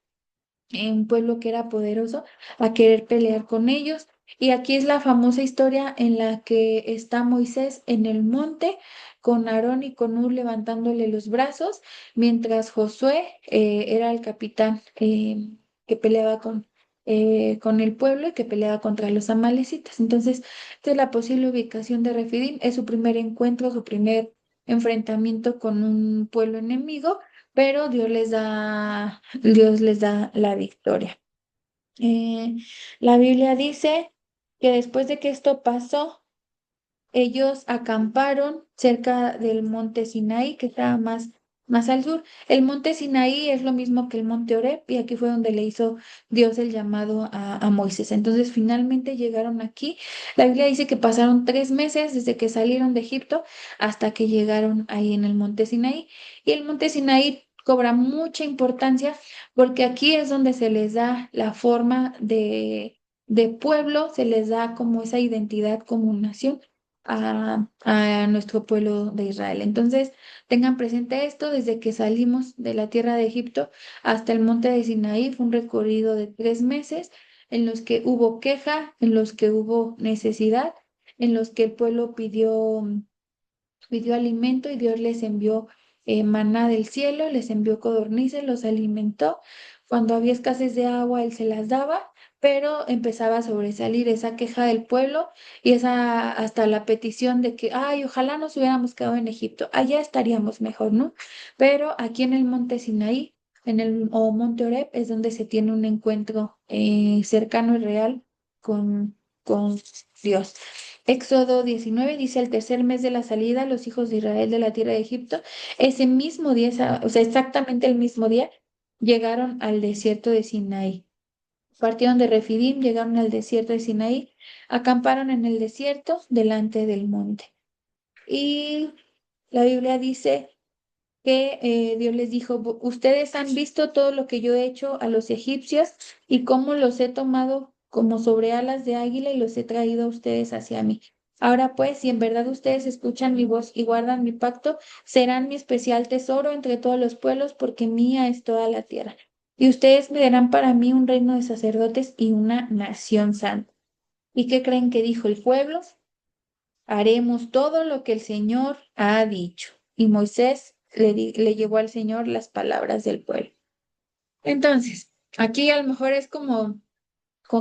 un pueblo que era poderoso, a querer pelear con ellos. Y aquí es la famosa historia en la que está Moisés en el monte con Aarón y con Ur levantándole los brazos, mientras Josué era el capitán que peleaba con el pueblo y que peleaba contra los amalecitas. Entonces, esta es la posible ubicación de Refidim. Es su primer encuentro, su primer enfrentamiento con un pueblo enemigo, pero Dios les da la victoria. Eh, la Biblia dice que después de que esto pasó, ellos acamparon cerca del monte Sinaí, que estaba más al sur. El monte Sinaí es lo mismo que el monte Oreb, y aquí fue donde le hizo Dios el llamado a Moisés. Entonces, finalmente llegaron aquí. La Biblia dice que pasaron 3 meses desde que salieron de Egipto hasta que llegaron ahí en el monte Sinaí. Y el monte Sinaí cobra mucha importancia porque aquí es donde se les da la forma de pueblo, se les da como esa identidad como nación a nuestro pueblo de Israel. Entonces, tengan presente esto, desde que salimos de la tierra de Egipto hasta el monte de Sinaí, fue un recorrido de 3 meses en los que hubo queja, en los que hubo necesidad, en los que el pueblo pidió alimento y Dios les envió maná del cielo, les envió codornices, los alimentó. Cuando había escasez de agua, Él se las daba, pero empezaba a sobresalir esa queja del pueblo y esa hasta la petición de que, ay, ojalá nos hubiéramos quedado en Egipto, allá estaríamos mejor, ¿no? Pero aquí en el monte Sinaí, o monte Oreb, es donde se tiene un encuentro cercano y real con Dios. Éxodo 19 dice, al tercer mes de la salida, los hijos de Israel de la tierra de Egipto, ese mismo día, o sea, exactamente el mismo día, llegaron al desierto de Sinaí. Partieron de Refidim, llegaron al desierto de Sinaí, acamparon en el desierto delante del monte. Y la Biblia dice que Dios les dijo, Ustedes han visto todo lo que yo he hecho a los egipcios y cómo los he tomado como sobre alas de águila y los he traído a ustedes hacia mí. Ahora pues, si en verdad ustedes escuchan mi voz y guardan mi pacto, serán mi especial tesoro entre todos los pueblos, porque mía es toda la tierra. Y ustedes me darán para mí un reino de sacerdotes y una nación santa. ¿Y qué creen que dijo el pueblo? Haremos todo lo que el Señor ha dicho. Y Moisés le llevó al Señor las palabras del pueblo. Entonces, aquí a lo mejor es como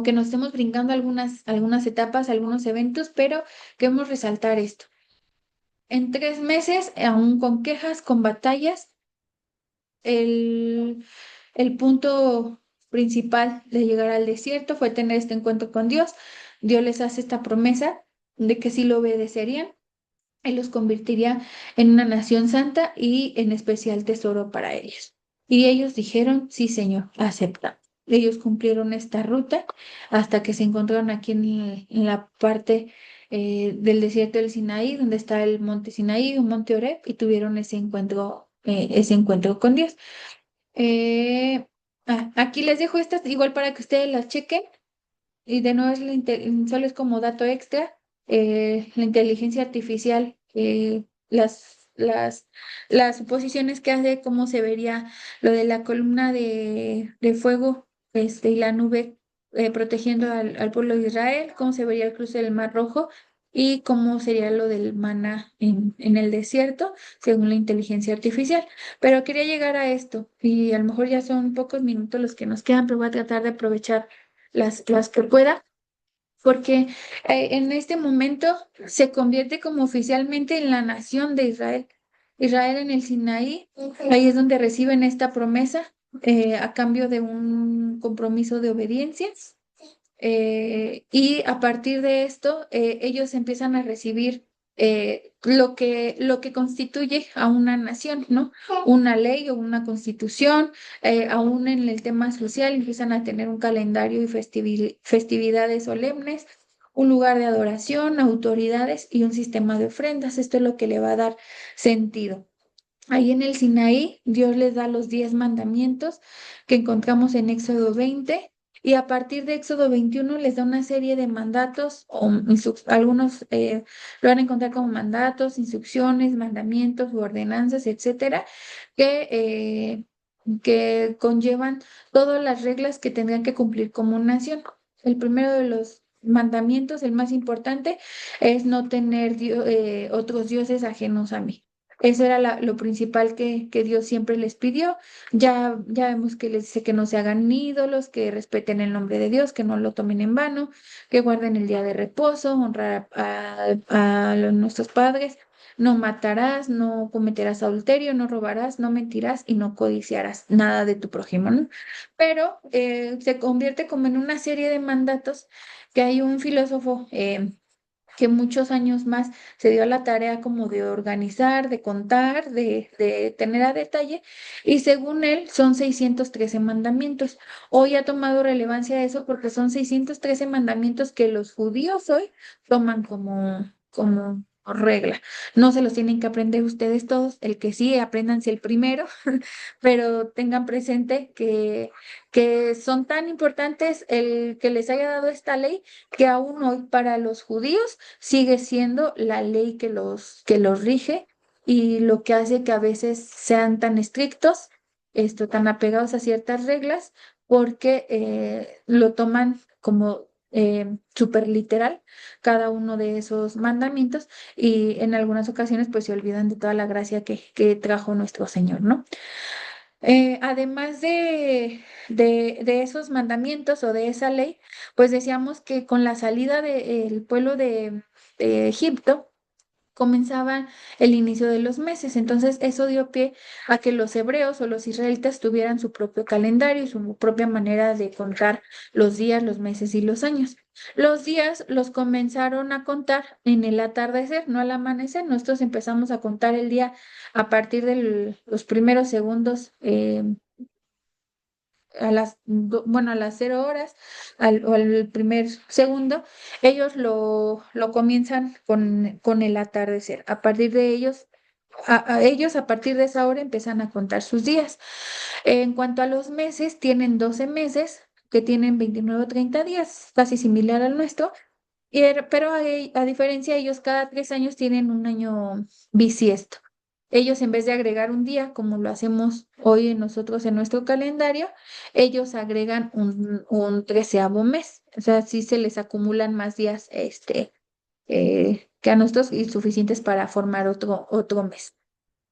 que nos estemos brincando algunas etapas, algunos eventos, pero queremos resaltar esto. En 3 meses, aún con quejas, con batallas, el, el punto principal de llegar al desierto fue tener este encuentro con Dios. Dios les hace esta promesa de que sí lo obedecerían. Él los convertiría en una nación santa y en especial tesoro para ellos. Y ellos dijeron, sí, Señor, acepta. Ellos cumplieron esta ruta hasta que se encontraron aquí en la parte del desierto del Sinaí, donde está el monte Sinaí, un monte Oreb, y tuvieron ese encuentro con Dios. Aquí les dejo estas, igual para que ustedes las chequen. Y de nuevo solo es como dato extra, la inteligencia artificial, las suposiciones que hace, cómo se vería lo de la columna de fuego y la nube protegiendo al pueblo de Israel, cómo se vería el cruce del Mar Rojo y cómo sería lo del maná en el desierto, según la inteligencia artificial. Pero quería llegar a esto y a lo mejor ya son pocos minutos los que nos quedan, pero voy a tratar de aprovechar las que pueda, porque en este momento se convierte como oficialmente en la nación de Israel. Israel en el Sinaí, ahí es donde reciben esta promesa a cambio de un compromiso de obediencia. Y a partir de esto, ellos empiezan a recibir lo que constituye a una nación, ¿no? Una ley o una constitución, aún en el tema social, empiezan a tener un calendario y festividades solemnes, un lugar de adoración, autoridades y un sistema de ofrendas. Esto es lo que le va a dar sentido. Ahí en el Sinaí, Dios les da los 10 mandamientos que encontramos en Éxodo 20 y a partir de Éxodo 21 les da una serie de mandatos, o algunos lo van a encontrar como mandatos, instrucciones, mandamientos u ordenanzas, etcétera, que, que conllevan todas las reglas que tendrán que cumplir como nación. El primero de los mandamientos, el más importante, es no tener otros dioses ajenos a mí. Eso era lo principal que Dios siempre les pidió. Ya vemos que les dice que no se hagan ídolos, que respeten el nombre de Dios, que no lo tomen en vano, que guarden el día de reposo, honrar a nuestros padres. No matarás, no cometerás adulterio, no robarás, no mentirás y no codiciarás nada de tu prójimo, ¿no? Pero se convierte como en una serie de mandatos que hay un filósofo que muchos años más se dio a la tarea como de organizar, de contar, de tener a detalle, y según él son 613 mandamientos. Hoy ha tomado relevancia eso porque son 613 mandamientos que los judíos hoy toman como regla. No se los tienen que aprender ustedes todos, el que sí, apréndanse el primero, pero tengan presente que son tan importantes el que les haya dado esta ley que aún hoy para los judíos sigue siendo la ley que los rige y lo que hace que a veces sean tan estrictos, tan apegados a ciertas reglas, porque lo toman como súper literal cada uno de esos mandamientos y en algunas ocasiones pues se olvidan de toda la gracia que trajo nuestro Señor, ¿no? Además de esos mandamientos o de esa ley, pues decíamos que con la salida del pueblo de Egipto, comenzaba el inicio de los meses. Entonces, eso dio pie a que los hebreos o los israelitas tuvieran su propio calendario y su propia manera de contar los días, los meses y los años. Los días los comenzaron a contar en el atardecer, no al amanecer. Nosotros empezamos a contar el día a partir de los primeros segundos. A las 0 horas o al primer segundo, ellos lo comienzan con el atardecer. A partir de ellos, a partir de esa hora, empiezan a contar sus días. En cuanto a los meses, tienen 12 meses que tienen 29 o 30 días, casi similar al nuestro. Pero a diferencia, ellos cada 3 años tienen un año bisiesto. Ellos, en vez de agregar un día, como lo hacemos hoy nosotros en nuestro calendario, ellos agregan un 13º mes. O sea, sí se les acumulan más días que a nosotros y suficientes para formar otro mes.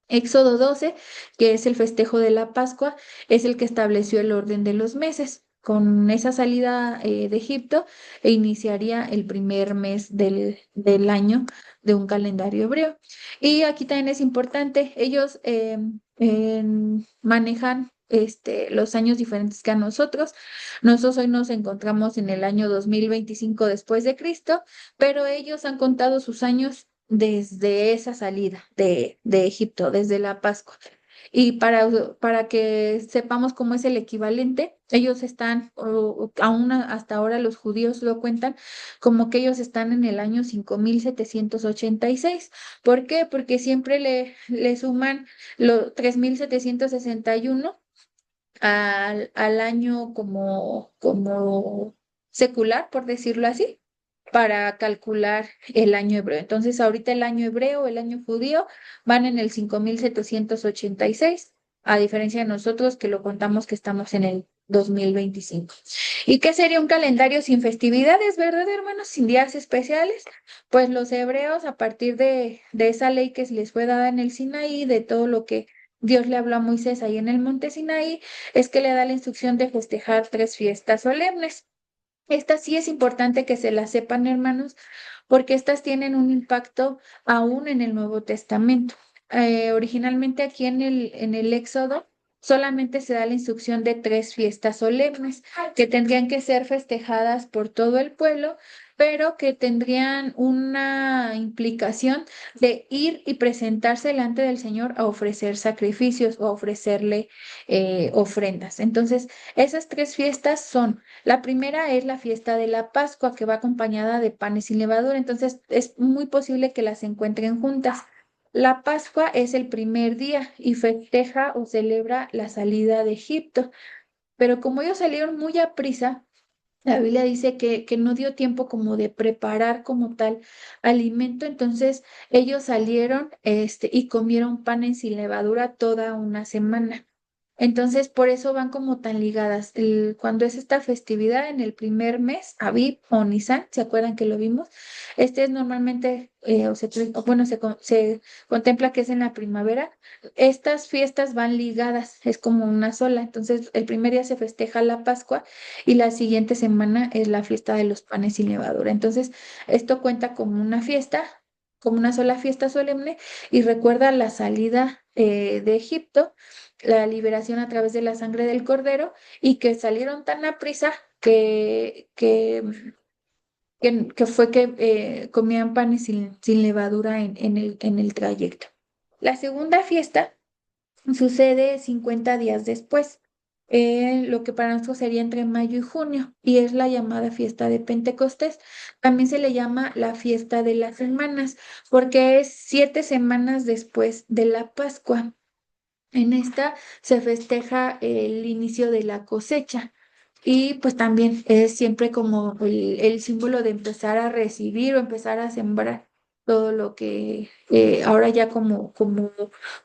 Éxodo 12, que es el festejo de la Pascua, es el que estableció el orden de los meses. Con esa salida de Egipto iniciaría el primer mes del año de un calendario hebreo. Y aquí también es importante, ellos manejan los años diferentes que a nosotros. Nosotros hoy nos encontramos en el año 2025 después de Cristo, pero ellos han contado sus años desde esa salida de Egipto, desde la Pascua. Y para que sepamos cómo es el equivalente, ellos están, aún hasta ahora los judíos lo cuentan, como que ellos están en el año 5786. ¿Por qué? Porque siempre le suman los 3761 al año como secular, por decirlo así, para calcular el año hebreo. Entonces, ahorita el año hebreo, el año judío, van en el 5786, a diferencia de nosotros que lo contamos que estamos en el 2025. ¿Y qué sería un calendario sin festividades, verdad, hermanos? Sin días especiales. Pues los hebreos, a partir de esa ley que les fue dada en el Sinaí, de todo lo que Dios le habló a Moisés ahí en el monte Sinaí, es que le da la instrucción de festejar 3 fiestas solemnes. Estas sí es importante que se las sepan, hermanos, porque estas tienen un impacto aún en el Nuevo Testamento. Originalmente aquí en el Éxodo solamente se da la instrucción de 3 fiestas solemnes que tendrían que ser festejadas por todo el pueblo, pero que tendrían una implicación de ir y presentarse delante del Señor a ofrecer sacrificios o a ofrecerle ofrendas. Entonces, esas 3 fiestas son: la primera es la fiesta de la Pascua, que va acompañada de panes sin levadura, entonces es muy posible que las encuentren juntas. La Pascua es el primer día y festeja o celebra la salida de Egipto, pero como ellos salieron muy a prisa, la Biblia dice que no dio tiempo como de preparar como tal alimento, entonces ellos salieron y comieron panes sin levadura toda una semana. Entonces, por eso van como tan ligadas. Cuando es esta festividad en el primer mes, Aviv o Nisan, ¿se acuerdan que lo vimos? Este es normalmente, bueno, se contempla que es en la primavera. Estas fiestas van ligadas, es como una sola. Entonces, el primer día se festeja la Pascua y la siguiente semana es la fiesta de los panes sin levadura. Entonces, esto cuenta como una fiesta, como una sola fiesta solemne, y recuerda la salida de Egipto, la liberación a través de la sangre del cordero, y que salieron tan a prisa que fue que comían panes sin levadura en el trayecto. La segunda fiesta sucede 50 días después, lo que para nosotros sería entre mayo y junio, y es la llamada fiesta de Pentecostés. También se le llama la fiesta de las semanas, porque es 7 semanas después de la Pascua. En esta se festeja el inicio de la cosecha y pues también es siempre como el símbolo de empezar a recibir o empezar a sembrar todo lo que ahora ya como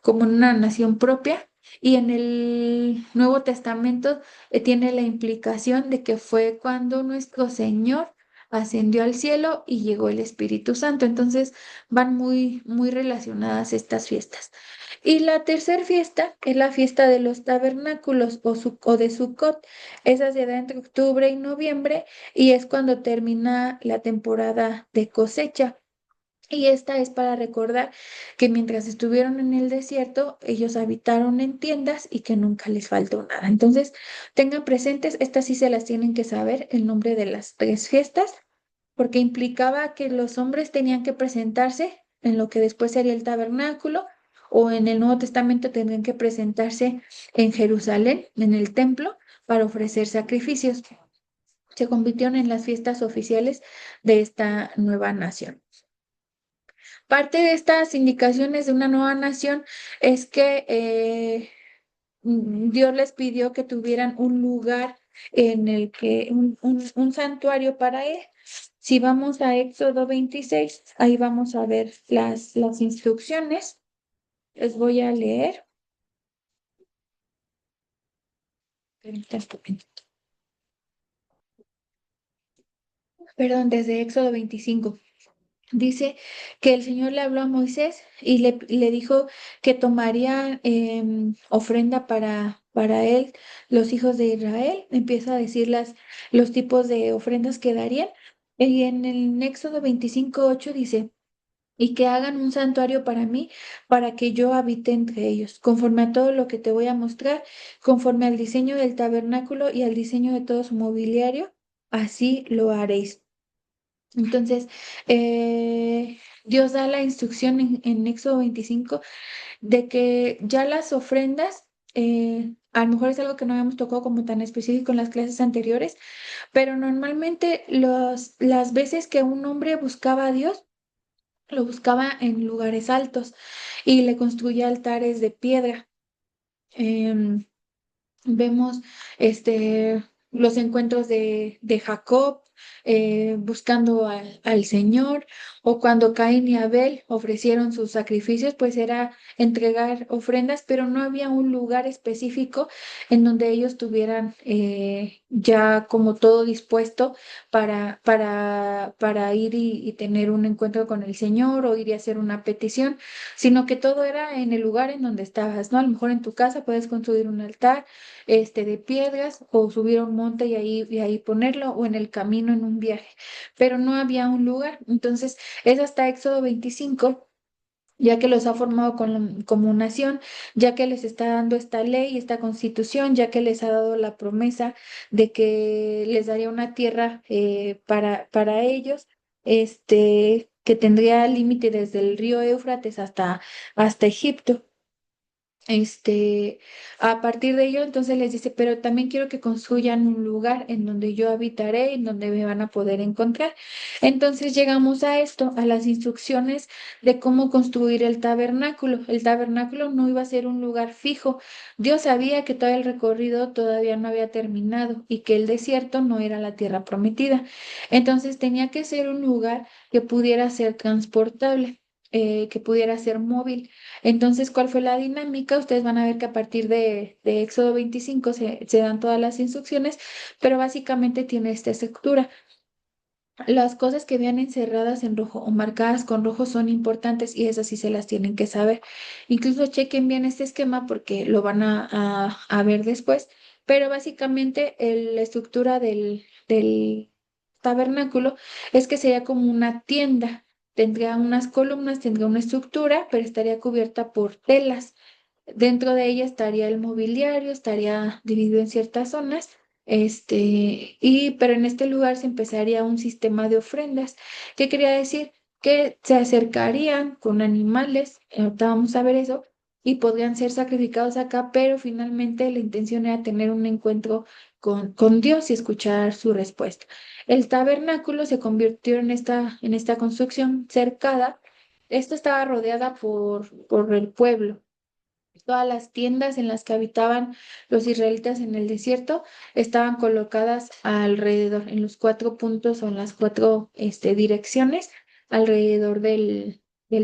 una nación propia. Y en el Nuevo Testamento tiene la implicación de que fue cuando nuestro Señor ascendió al cielo y llegó el Espíritu Santo. Entonces van muy, muy relacionadas estas fiestas. Y la tercera fiesta es la fiesta de los tabernáculos o de Sucot. Esa se da entre octubre y noviembre y es cuando termina la temporada de cosecha. Y esta es para recordar que mientras estuvieron en el desierto, ellos habitaron en tiendas y que nunca les faltó nada. Entonces, tengan presentes, estas sí se las tienen que saber, el nombre de las 3 fiestas, porque implicaba que los hombres tenían que presentarse en lo que después sería el tabernáculo, o en el Nuevo Testamento tendrían que presentarse en Jerusalén, en el templo, para ofrecer sacrificios. Se convirtieron en las fiestas oficiales de esta nueva nación. Parte de estas indicaciones de una nueva nación es que Dios les pidió que tuvieran un lugar en el que, un santuario para él. Si vamos a Éxodo 26, ahí vamos a ver las instrucciones. Les voy a leer. Permítanme un momento. Perdón, desde Éxodo 25. Dice que el Señor le habló a Moisés y le dijo que tomaría ofrenda para él, los hijos de Israel. Empieza a decir los tipos de ofrendas que darían. Y en el Éxodo 25:8 dice, y que hagan un santuario para mí, para que yo habite entre ellos, conforme a todo lo que te voy a mostrar, conforme al diseño del tabernáculo y al diseño de todo su mobiliario, así lo haréis. Entonces, Dios da la instrucción en Éxodo 25 de que ya las ofrendas, a lo mejor es algo que no habíamos tocado como tan específico en las clases anteriores, pero normalmente las veces que un hombre buscaba a Dios, lo buscaba en lugares altos y le construía altares de piedra. Em, Vemos los encuentros de Jacob buscando al Señor, o cuando Caín y Abel ofrecieron sus sacrificios, pues era entregar ofrendas, pero no había un lugar específico en donde ellos tuvieran ya como todo dispuesto para ir y tener un encuentro con el Señor o ir y hacer una petición, sino que todo era en el lugar en donde estabas, ¿no? A lo mejor en tu casa puedes construir un altar de piedras o subir a un monte y ahí ponerlo o en el camino en un viaje, pero no había un lugar. Entonces, es hasta Éxodo 25 ya que los ha formado como nación, ya que les está dando esta ley, esta constitución, ya que les ha dado la promesa de que les daría una tierra para ellos, que tendría límite desde el río Éufrates hasta Egipto. Este, a partir de ello, entonces les dice, pero también quiero que construyan un lugar en donde yo habitaré, en donde me van a poder encontrar. Entonces llegamos a esto, a las instrucciones de cómo construir el tabernáculo. El tabernáculo no iba a ser un lugar fijo. Dios sabía que todo el recorrido todavía no había terminado y que el desierto no era la tierra prometida. Entonces tenía que ser un lugar que pudiera ser transportable, que pudiera ser móvil. Entonces, ¿cuál fue la dinámica? Ustedes van a ver que a partir de Éxodo 25 se dan todas las instrucciones, pero básicamente tiene esta estructura. Las cosas que vean encerradas en rojo o marcadas con rojo son importantes y esas sí se las tienen que saber. Incluso chequen bien este esquema porque lo van a ver después, pero básicamente la estructura del tabernáculo es que sería como una tienda. Tendría unas columnas, tendría una estructura, pero estaría cubierta por telas. Dentro de ella estaría el mobiliario, estaría dividido en ciertas zonas, pero en este lugar se empezaría un sistema de ofrendas. ¿Qué quería decir? Que se acercarían con animales, ahorita vamos a ver eso, y podrían ser sacrificados acá, pero finalmente la intención era tener un encuentro con Dios y escuchar su respuesta. El tabernáculo se convirtió en esta construcción cercada. Esto estaba rodeada por el pueblo. Todas las tiendas en las que habitaban los israelitas en el desierto estaban colocadas alrededor, en los 4 puntos o en las 4 direcciones, alrededor del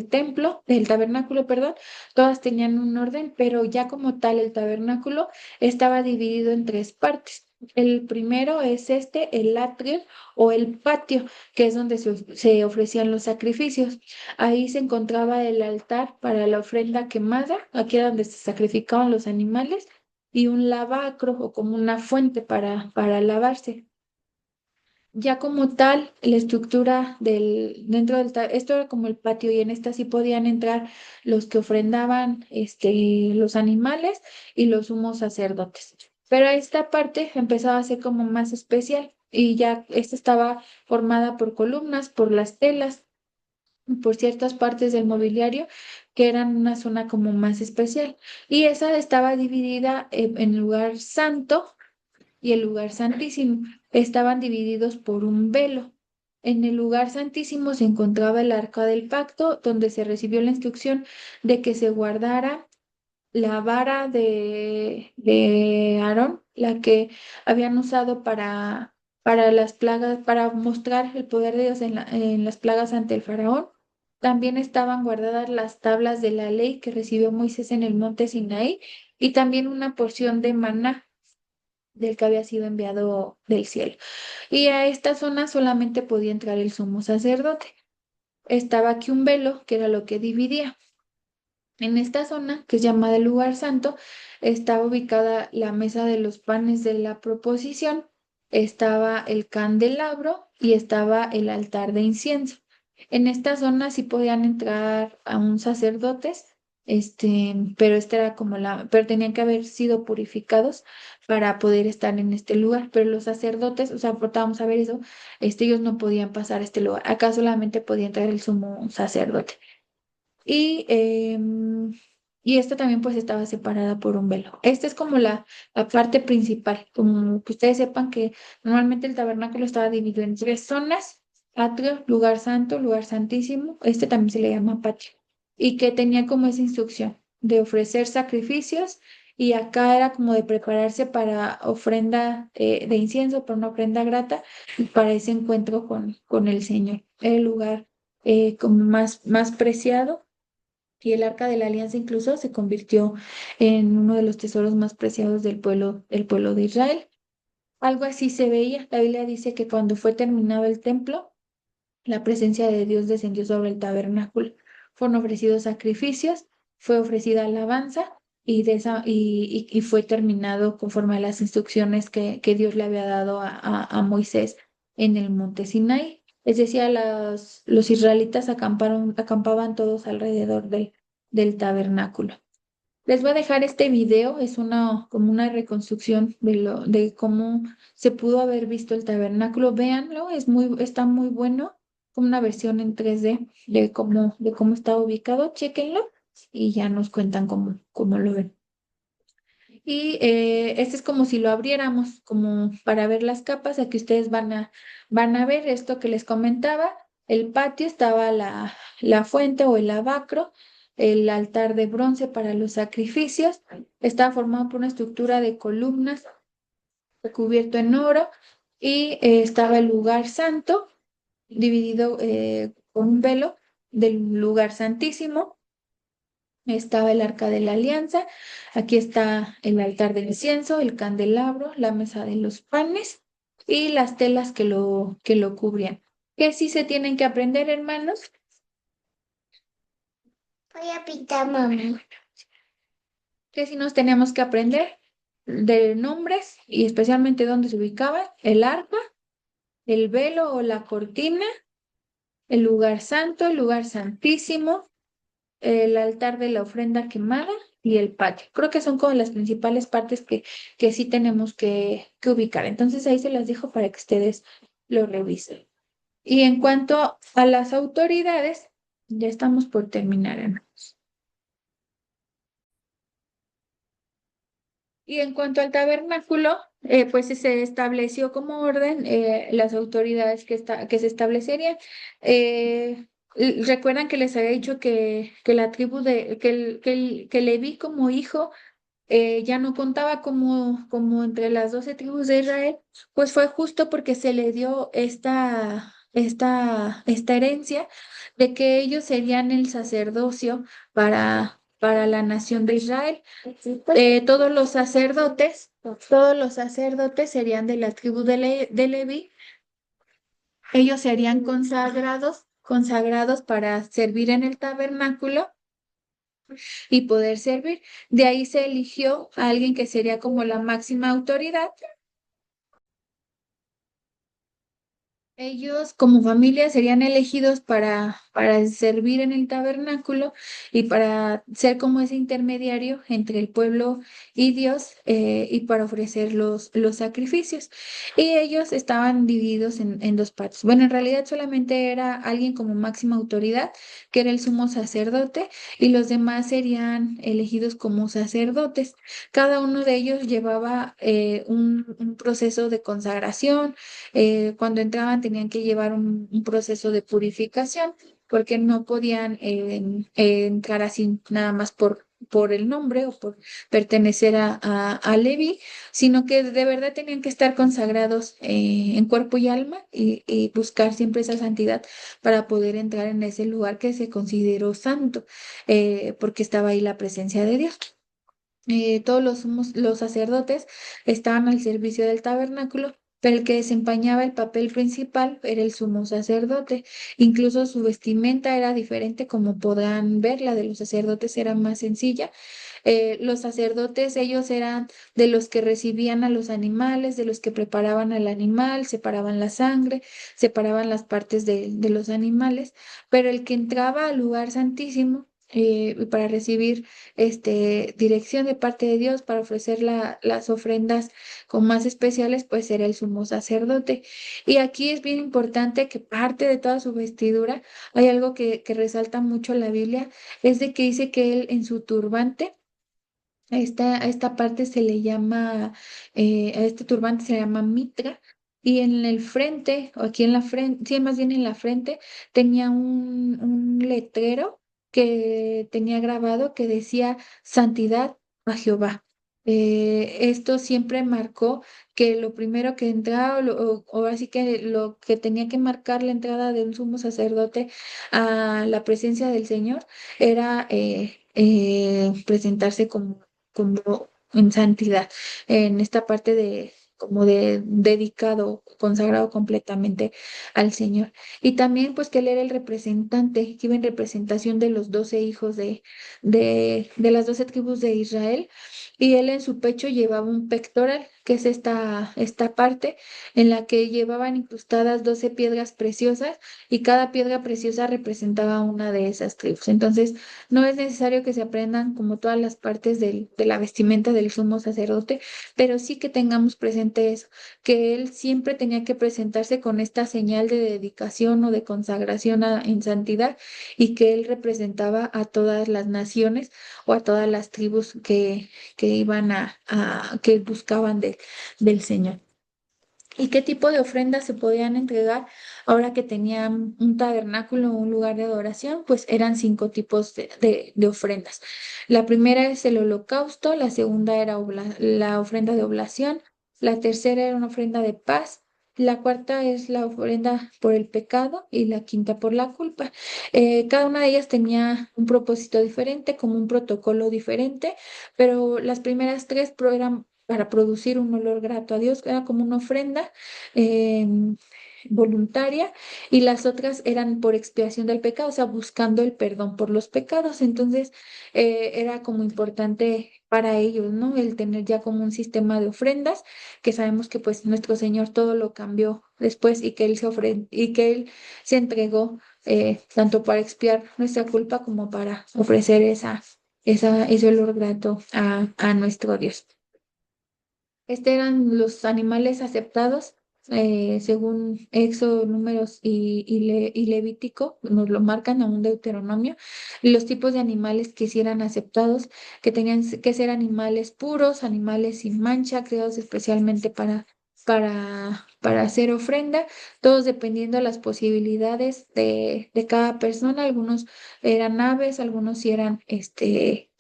templo, del tabernáculo, perdón. Todas tenían un orden, pero ya como tal el tabernáculo estaba dividido en 3 partes. El primero es el atrio o el patio, que es donde se ofrecían los sacrificios. Ahí se encontraba el altar para la ofrenda quemada, aquí era donde se sacrificaban los animales, y un lavacro o como una fuente para lavarse. Ya como tal, la estructura dentro esto era como el patio y en esta sí podían entrar los que ofrendaban los animales y los sumos sacerdotes. Pero esta parte empezaba a ser como más especial y ya esta estaba formada por columnas, por las telas, por ciertas partes del mobiliario que eran una zona como más especial. Y esa estaba dividida en lugar santo y el lugar santísimo. Estaban divididos por un velo. En el lugar santísimo se encontraba el arca del pacto, donde se recibió la instrucción de que se guardara la vara de Aarón, la que habían usado para las plagas, para mostrar el poder de Dios en las plagas ante el faraón. También estaban guardadas las tablas de la ley que recibió Moisés en el monte Sinaí y también una porción de maná del que había sido enviado del cielo. Y a esta zona solamente podía entrar el sumo sacerdote. Estaba aquí un velo, que era lo que dividía. En esta zona, que es llamada el lugar santo, estaba ubicada la mesa de los panes de la proposición, estaba el candelabro y estaba el altar de incienso. En esta zona sí podían entrar aún sacerdotes, pero esta era como pero tenían que haber sido purificados para poder estar en este lugar. Pero los sacerdotes, o sea, vamos a ver eso, ellos no podían pasar a este lugar. Acá solamente podía entrar el sumo sacerdote. Y, y esta también pues estaba separada por un velo. Esta es como la parte principal, como que ustedes sepan que normalmente el tabernáculo estaba dividido en tres zonas: atrio, lugar santo, lugar santísimo. Este también se le llama patio. Y que tenía como esa instrucción de ofrecer sacrificios, y acá era como de prepararse para ofrenda de incienso, para una ofrenda grata y para ese encuentro con el Señor. Era el lugar como más preciado, y el Arca de la Alianza incluso se convirtió en uno de los tesoros más preciados del pueblo de Israel. Algo así se veía. La Biblia dice que cuando fue terminado el templo, la presencia de Dios descendió sobre el tabernáculo. Fueron ofrecidos sacrificios, fue ofrecida alabanza y fue terminado conforme a las instrucciones que Dios le había dado a Moisés en el monte Sinai. Es decir, los israelitas acampaban todos alrededor del tabernáculo. Les voy a dejar este video, es como una reconstrucción de cómo se pudo haber visto el tabernáculo. Véanlo, está muy bueno, como una versión en 3D de cómo está ubicado. Chéquenlo y ya nos cuentan cómo lo ven. Y este es como si lo abriéramos, como para ver las capas. Aquí ustedes van a ver esto que les comentaba. El patio, estaba la fuente o el lavacro, el altar de bronce para los sacrificios. Estaba formado por una estructura de columnas recubierto en oro, y estaba el lugar santo, dividido con un velo del lugar santísimo. Estaba el arca de la alianza, aquí está el altar de incienso, el candelabro, la mesa de los panes y las telas que lo cubrían. ¿Qué sí se tienen que aprender, hermanos? Voy a pintar, mamá. ¿Qué sí nos tenemos que aprender? De nombres y especialmente dónde se ubicaba el arca, el velo o la cortina, el lugar santo, el lugar santísimo, el altar de la ofrenda quemada y el patio. Creo que son como las principales partes que sí tenemos que ubicar. Entonces ahí se las dejo para que ustedes lo revisen. Y en cuanto a las autoridades, ya estamos por terminar, hermanos. Y en cuanto al tabernáculo, pues se estableció como orden las autoridades que se establecerían. Recuerdan que les había dicho que la tribu que Leví como hijo ya no contaba como entre las 12 tribus de Israel. Pues fue justo porque se le dio esta herencia de que ellos serían el sacerdocio para la nación de Israel. Todos los sacerdotes serían de la tribu de Leví. Ellos serían consagrados para servir en el tabernáculo y poder servir. De ahí se eligió a alguien que sería como la máxima autoridad. Ellos como familia serían elegidos para servir en el tabernáculo y para ser como ese intermediario entre el pueblo y Dios, y para ofrecer los sacrificios. Y ellos estaban divididos en dos partes. Bueno, en realidad solamente era alguien como máxima autoridad, que era el sumo sacerdote, y los demás serían elegidos como sacerdotes. Cada uno de ellos llevaba un proceso de consagración. Cuando entraban tenían que llevar un proceso de purificación, porque no podían entrar así nada más por el nombre o por pertenecer a Levi, sino que de verdad tenían que estar consagrados en cuerpo y alma y buscar siempre esa santidad para poder entrar en ese lugar que se consideró santo, porque estaba ahí la presencia de Dios. Todos los sacerdotes estaban al servicio del tabernáculo, pero el que desempeñaba el papel principal era el sumo sacerdote. Incluso su vestimenta era diferente, como podrán ver, la de los sacerdotes era más sencilla. Los sacerdotes, ellos eran de los que recibían a los animales, de los que preparaban al animal, separaban la sangre, separaban las partes de los animales, pero el que entraba al lugar santísimo para recibir dirección de parte de Dios, para ofrecer las ofrendas con más especiales, pues era el sumo sacerdote. Y aquí es bien importante que parte de toda su vestidura, hay algo que resalta mucho la Biblia, es de que dice que él en su turbante, a esta parte se le llama, a este turbante se le llama mitra, y en el frente, o aquí en la frente, sí, más bien en la frente, tenía un letrero que tenía grabado que decía Santidad a Jehová. Esto siempre marcó que lo primero que entraba, o así que lo que tenía que marcar la entrada de un sumo sacerdote a la presencia del Señor era presentarse como en santidad, en esta parte de como de dedicado, consagrado completamente al Señor. Y también pues que él era el representante, que iba en representación de los 12 hijos de las 12 tribus de Israel, y él en su pecho llevaba un pectoral, que es esta parte en la que llevaban incrustadas 12 piedras preciosas, y cada piedra preciosa representaba una de esas tribus. Entonces, no es necesario que se aprendan como todas las partes de la vestimenta del sumo sacerdote, pero sí que tengamos presente eso, que él siempre tenía que presentarse con esta señal de dedicación o de consagración en santidad, y que él representaba a todas las naciones o a todas las tribus que iban que buscaban del Señor. ¿Y qué tipo de ofrendas se podían entregar ahora que tenían un tabernáculo o un lugar de adoración? Pues eran 5 tipos de ofrendas. La primera es el holocausto, la segunda era la ofrenda de oblación, la tercera era una ofrenda de paz, la cuarta es la ofrenda por el pecado y la quinta por la culpa. Cada una de ellas tenía un propósito diferente, como un protocolo diferente, pero las primeras tres eran para producir un olor grato a Dios, era como una ofrenda eh, voluntaria, y las otras eran por expiación del pecado, o sea, buscando el perdón por los pecados. Entonces, era como importante para ellos, ¿no? El tener ya como un sistema de ofrendas, que sabemos que pues nuestro Señor todo lo cambió después, y que y que Él se entregó tanto para expiar nuestra culpa como para ofrecer ese olor grato a nuestro Dios. Eran los animales aceptados según Éxodo, Números y Levítico, nos lo marcan a un Deuteronomio, los tipos de animales que sí eran aceptados, que tenían que ser animales puros, animales sin mancha, creados especialmente para hacer ofrenda, todos dependiendo de las posibilidades de cada persona. Algunos eran aves, algunos sí eran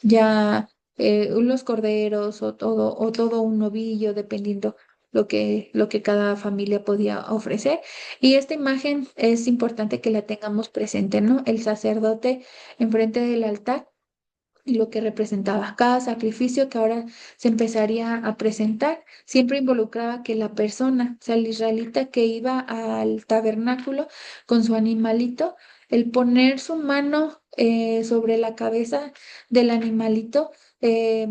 ya unos corderos o todo un novillo, dependiendo lo que cada familia podía ofrecer. Y esta imagen es importante que la tengamos presente, ¿no? El sacerdote enfrente del altar y lo que representaba. Cada sacrificio que ahora se empezaría a presentar siempre involucraba que la persona, o sea, el israelita que iba al tabernáculo con su animalito, el poner su mano sobre la cabeza del animalito, eh,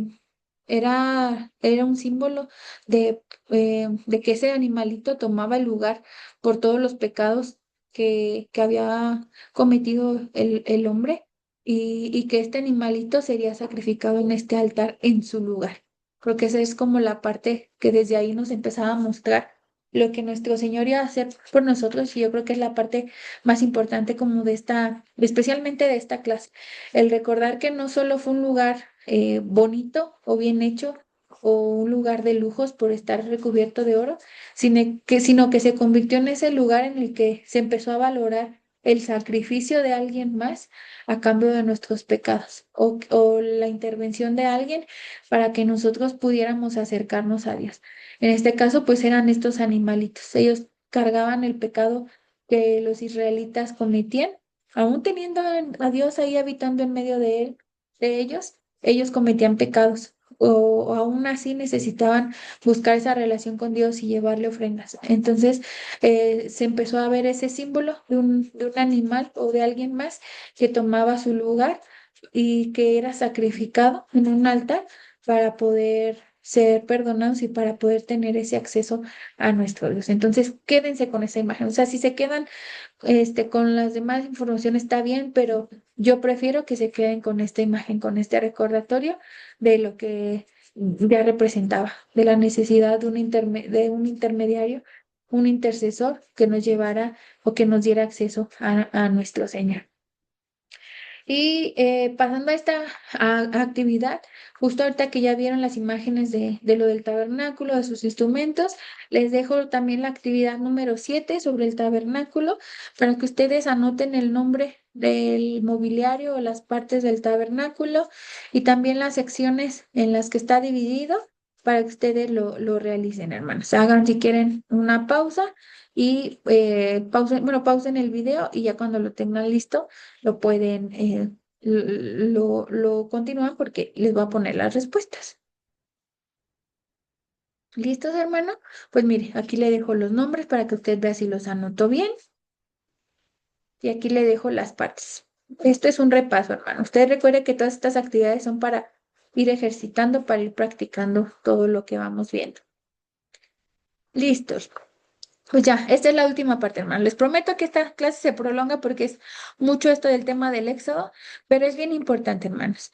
era un símbolo de que ese animalito tomaba el lugar por todos los pecados que había cometido el hombre, y que este animalito sería sacrificado en este altar en su lugar. Creo que esa es como la parte que desde ahí nos empezaba a mostrar lo que nuestro Señor iba a hacer por nosotros, y yo creo que es la parte más importante como especialmente de esta clase, el recordar que no solo fue un lugar bonito o bien hecho, o un lugar de lujos por estar recubierto de oro, sino que se convirtió en ese lugar en el que se empezó a valorar el sacrificio de alguien más a cambio de nuestros pecados o la intervención de alguien para que nosotros pudiéramos acercarnos a Dios. En este caso, pues eran estos animalitos. Ellos cargaban el pecado que los israelitas cometían, aún teniendo a Dios ahí habitando en medio de ellos cometían pecados. O aún así necesitaban buscar esa relación con Dios y llevarle ofrendas. Entonces se empezó a ver ese símbolo de un animal o de alguien más que tomaba su lugar y que era sacrificado en un altar para poder ser perdonados y para poder tener ese acceso a nuestro Dios. Entonces, quédense con esa imagen. O sea, si se quedan con las demás informaciones está bien, pero yo prefiero que se queden con esta imagen, con este recordatorio de lo que ya representaba, de la necesidad de un intermediario, un intercesor que nos llevara o que nos diera acceso a nuestro Señor. Y pasando a esta actividad, justo ahorita que ya vieron las imágenes de lo del tabernáculo, de sus instrumentos, les dejo también la actividad número 7 sobre el tabernáculo para que ustedes anoten el nombre del mobiliario o las partes del tabernáculo y también las secciones en las que está dividido para que ustedes lo realicen, hermanos. Hagan si quieren una pausa y pausen el video y ya cuando lo tengan listo lo pueden, lo continúan porque les voy a poner las respuestas. ¿Listos, hermano? Pues mire, aquí le dejo los nombres para que usted vea si los anotó bien y aquí le dejo las partes. Esto es un repaso, hermano. Usted recuerde que todas estas actividades son para ir ejercitando, para ir practicando todo lo que vamos viendo. Listos. Pues ya, esta es la última parte, hermano. Les prometo que esta clase se prolonga porque es mucho esto del tema del éxodo, pero es bien importante, hermanos.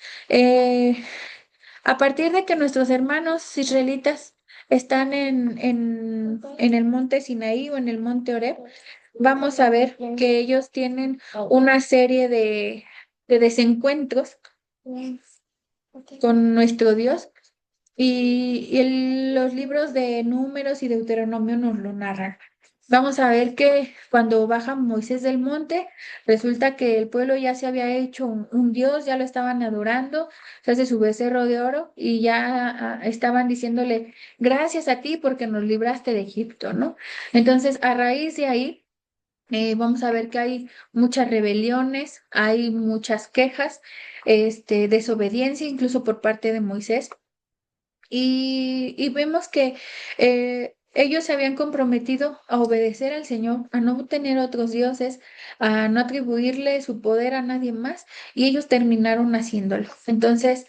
A partir de que nuestros hermanos israelitas están en el monte Sinaí o en el monte Horeb, vamos a ver que ellos tienen una serie de desencuentros con nuestro Dios y los libros de Números y Deuteronomio nos lo narran. Vamos a ver que cuando baja Moisés del monte, resulta que el pueblo ya se había hecho un dios, ya lo estaban adorando, se hace su becerro de oro y ya estaban diciéndole, gracias a ti porque nos libraste de Egipto, ¿no? Entonces, a raíz de ahí, vamos a ver que hay muchas rebeliones, hay muchas quejas, desobediencia incluso por parte de Moisés. Y vemos que ellos se habían comprometido a obedecer al Señor, a no tener otros dioses, a no atribuirle su poder a nadie más, y ellos terminaron haciéndolo. Entonces,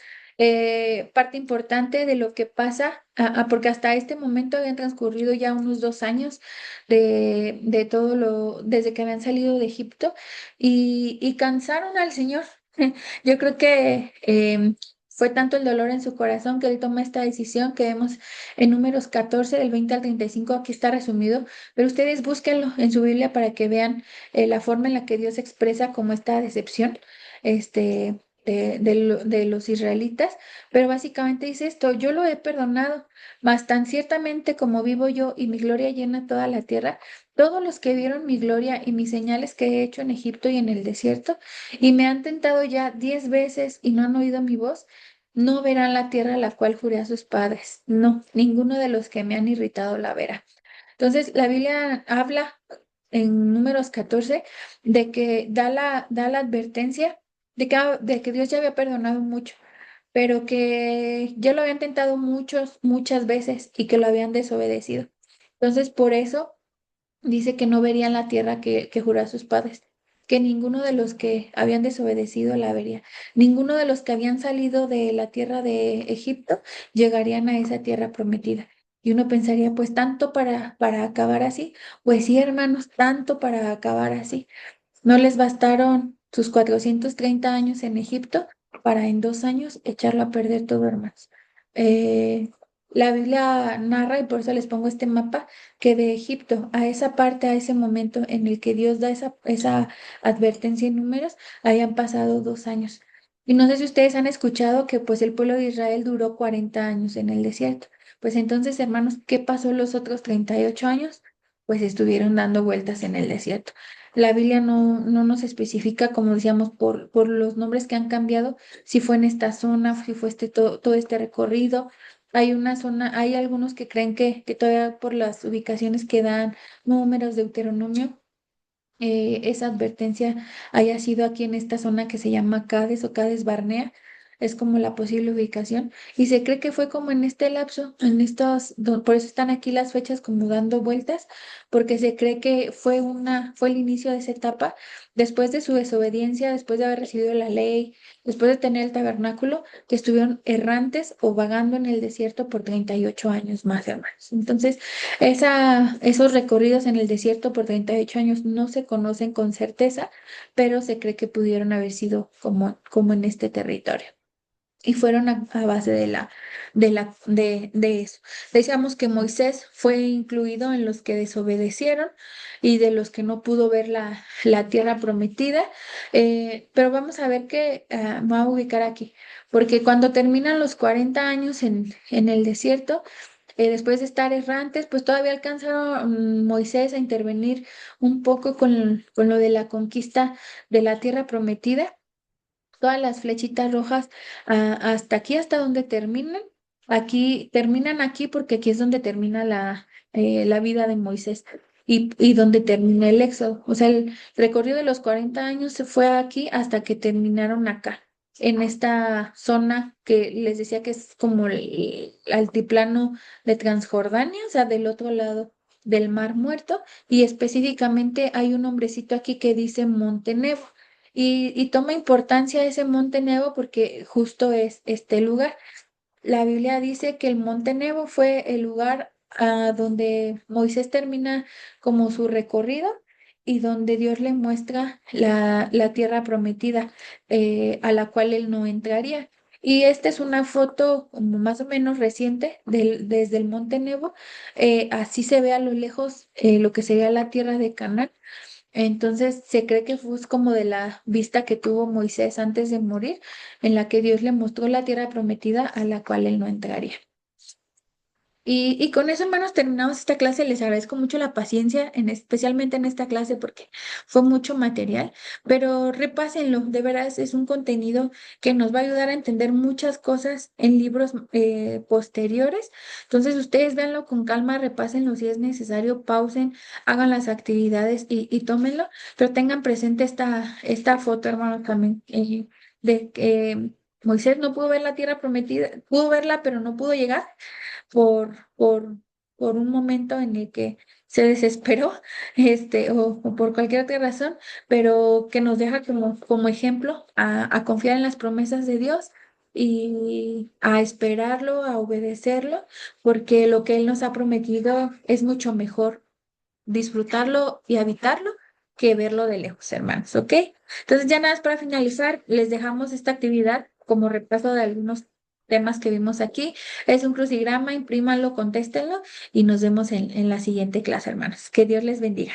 parte importante de lo que pasa, porque hasta este momento habían transcurrido ya unos 2 años de todo desde que habían salido de Egipto, y cansaron al Señor. Yo creo que fue tanto el dolor en su corazón que él toma esta decisión que vemos en Números 14, del 20 al 35, aquí está resumido, pero ustedes búsquenlo en su Biblia para que vean la forma en la que Dios expresa como esta decepción de los israelitas, pero básicamente dice esto, yo lo he perdonado, mas tan ciertamente como vivo yo y mi gloria llena toda la tierra, todos los que vieron mi gloria y mis señales que he hecho en Egipto y en el desierto, y me han tentado ya 10 veces y no han oído mi voz, no verán la tierra a la cual juré a sus padres. No, ninguno de los que me han irritado la verá. Entonces, la Biblia habla en Números 14 de que da la advertencia de que Dios ya había perdonado mucho, pero que ya lo habían tentado muchas veces y que lo habían desobedecido. Entonces, por eso dice que no verían la tierra que juró a sus padres, que ninguno de los que habían desobedecido la vería, ninguno de los que habían salido de la tierra de Egipto llegarían a esa tierra prometida. Y uno pensaría, pues tanto para acabar así, pues sí, hermanos, tanto para acabar así. No les bastaron sus 430 años en Egipto para en 2 años echarlo a perder todo, hermanos. Eh, la Biblia narra, y por eso les pongo este mapa, que de Egipto a esa parte, a ese momento en el que Dios da esa advertencia en Números, hayan pasado 2 años. Y no sé si ustedes han escuchado que pues el pueblo de Israel duró 40 años en el desierto. Pues entonces, hermanos, ¿qué pasó los otros 38 años? Pues estuvieron dando vueltas en el desierto. La Biblia no nos especifica, como decíamos, por los nombres que han cambiado, si fue en esta zona, si fue todo este recorrido. Hay una zona, hay algunos que creen que todavía por las ubicaciones que dan números de Deuteronomio, esa advertencia haya sido aquí en esta zona que se llama Cades o Cades Barnea, es como la posible ubicación, y se cree que fue como en este lapso, en por eso están aquí las fechas como dando vueltas, porque se cree que fue el inicio de esa etapa, después de su desobediencia, después de haber recibido la ley, después de tener el tabernáculo, que estuvieron errantes o vagando en el desierto por 38 años más, hermanos. Entonces, esos recorridos en el desierto por 38 años no se conocen con certeza, pero se cree que pudieron haber sido como en este territorio. Y fueron a base de eso. Decíamos que Moisés fue incluido en los que desobedecieron y de los que no pudo ver la tierra prometida. Pero vamos a ver que, me voy a ubicar aquí, porque cuando terminan los 40 años en el desierto, después de estar errantes, pues todavía alcanzaron Moisés a intervenir un poco con lo de la conquista de la tierra prometida. Todas las flechitas rojas, hasta aquí, hasta donde terminan. Aquí terminan aquí porque aquí es donde termina la vida de Moisés y donde termina el éxodo. O sea, el recorrido de los 40 años se fue aquí hasta que terminaron acá, en esta zona que les decía que es como el altiplano de Transjordania, o sea, del otro lado del Mar Muerto, y específicamente hay un nombrecito aquí que dice Monte Nebo. Y toma importancia ese monte Nebo porque justo es este lugar. La Biblia dice que el monte Nebo fue el lugar, donde Moisés termina como su recorrido y donde Dios le muestra la tierra prometida, a la cual él no entraría. Y esta es una foto como más o menos reciente desde el monte Nebo. Así se ve a lo lejos, lo que sería la tierra de Canaán. Entonces se cree que fue como de la vista que tuvo Moisés antes de morir, en la que Dios le mostró la tierra prometida a la cual él no entraría. Y con eso, hermanos, terminamos esta clase. Les agradezco mucho la paciencia, especialmente en esta clase, porque fue mucho material, pero repásenlo. De veras, es un contenido que nos va a ayudar a entender muchas cosas en libros, posteriores. Entonces, ustedes véanlo con calma, repásenlo si es necesario, pausen, hagan las actividades y tómenlo, pero tengan presente esta foto, hermanos, también, de que Moisés no pudo ver la tierra prometida, pudo verla, pero no pudo llegar por, por, por un momento en el que se desesperó, o por cualquier otra razón, pero que nos deja como ejemplo a confiar en las promesas de Dios y a esperarlo, a obedecerlo, porque lo que Él nos ha prometido es mucho mejor disfrutarlo y habitarlo que verlo de lejos, hermanos, ¿ok? Entonces, ya nada más para finalizar, les dejamos esta actividad como repaso de algunos temas que vimos aquí. Es un crucigrama, imprímanlo, contéstenlo y nos vemos en la siguiente clase, hermanos. Que Dios les bendiga.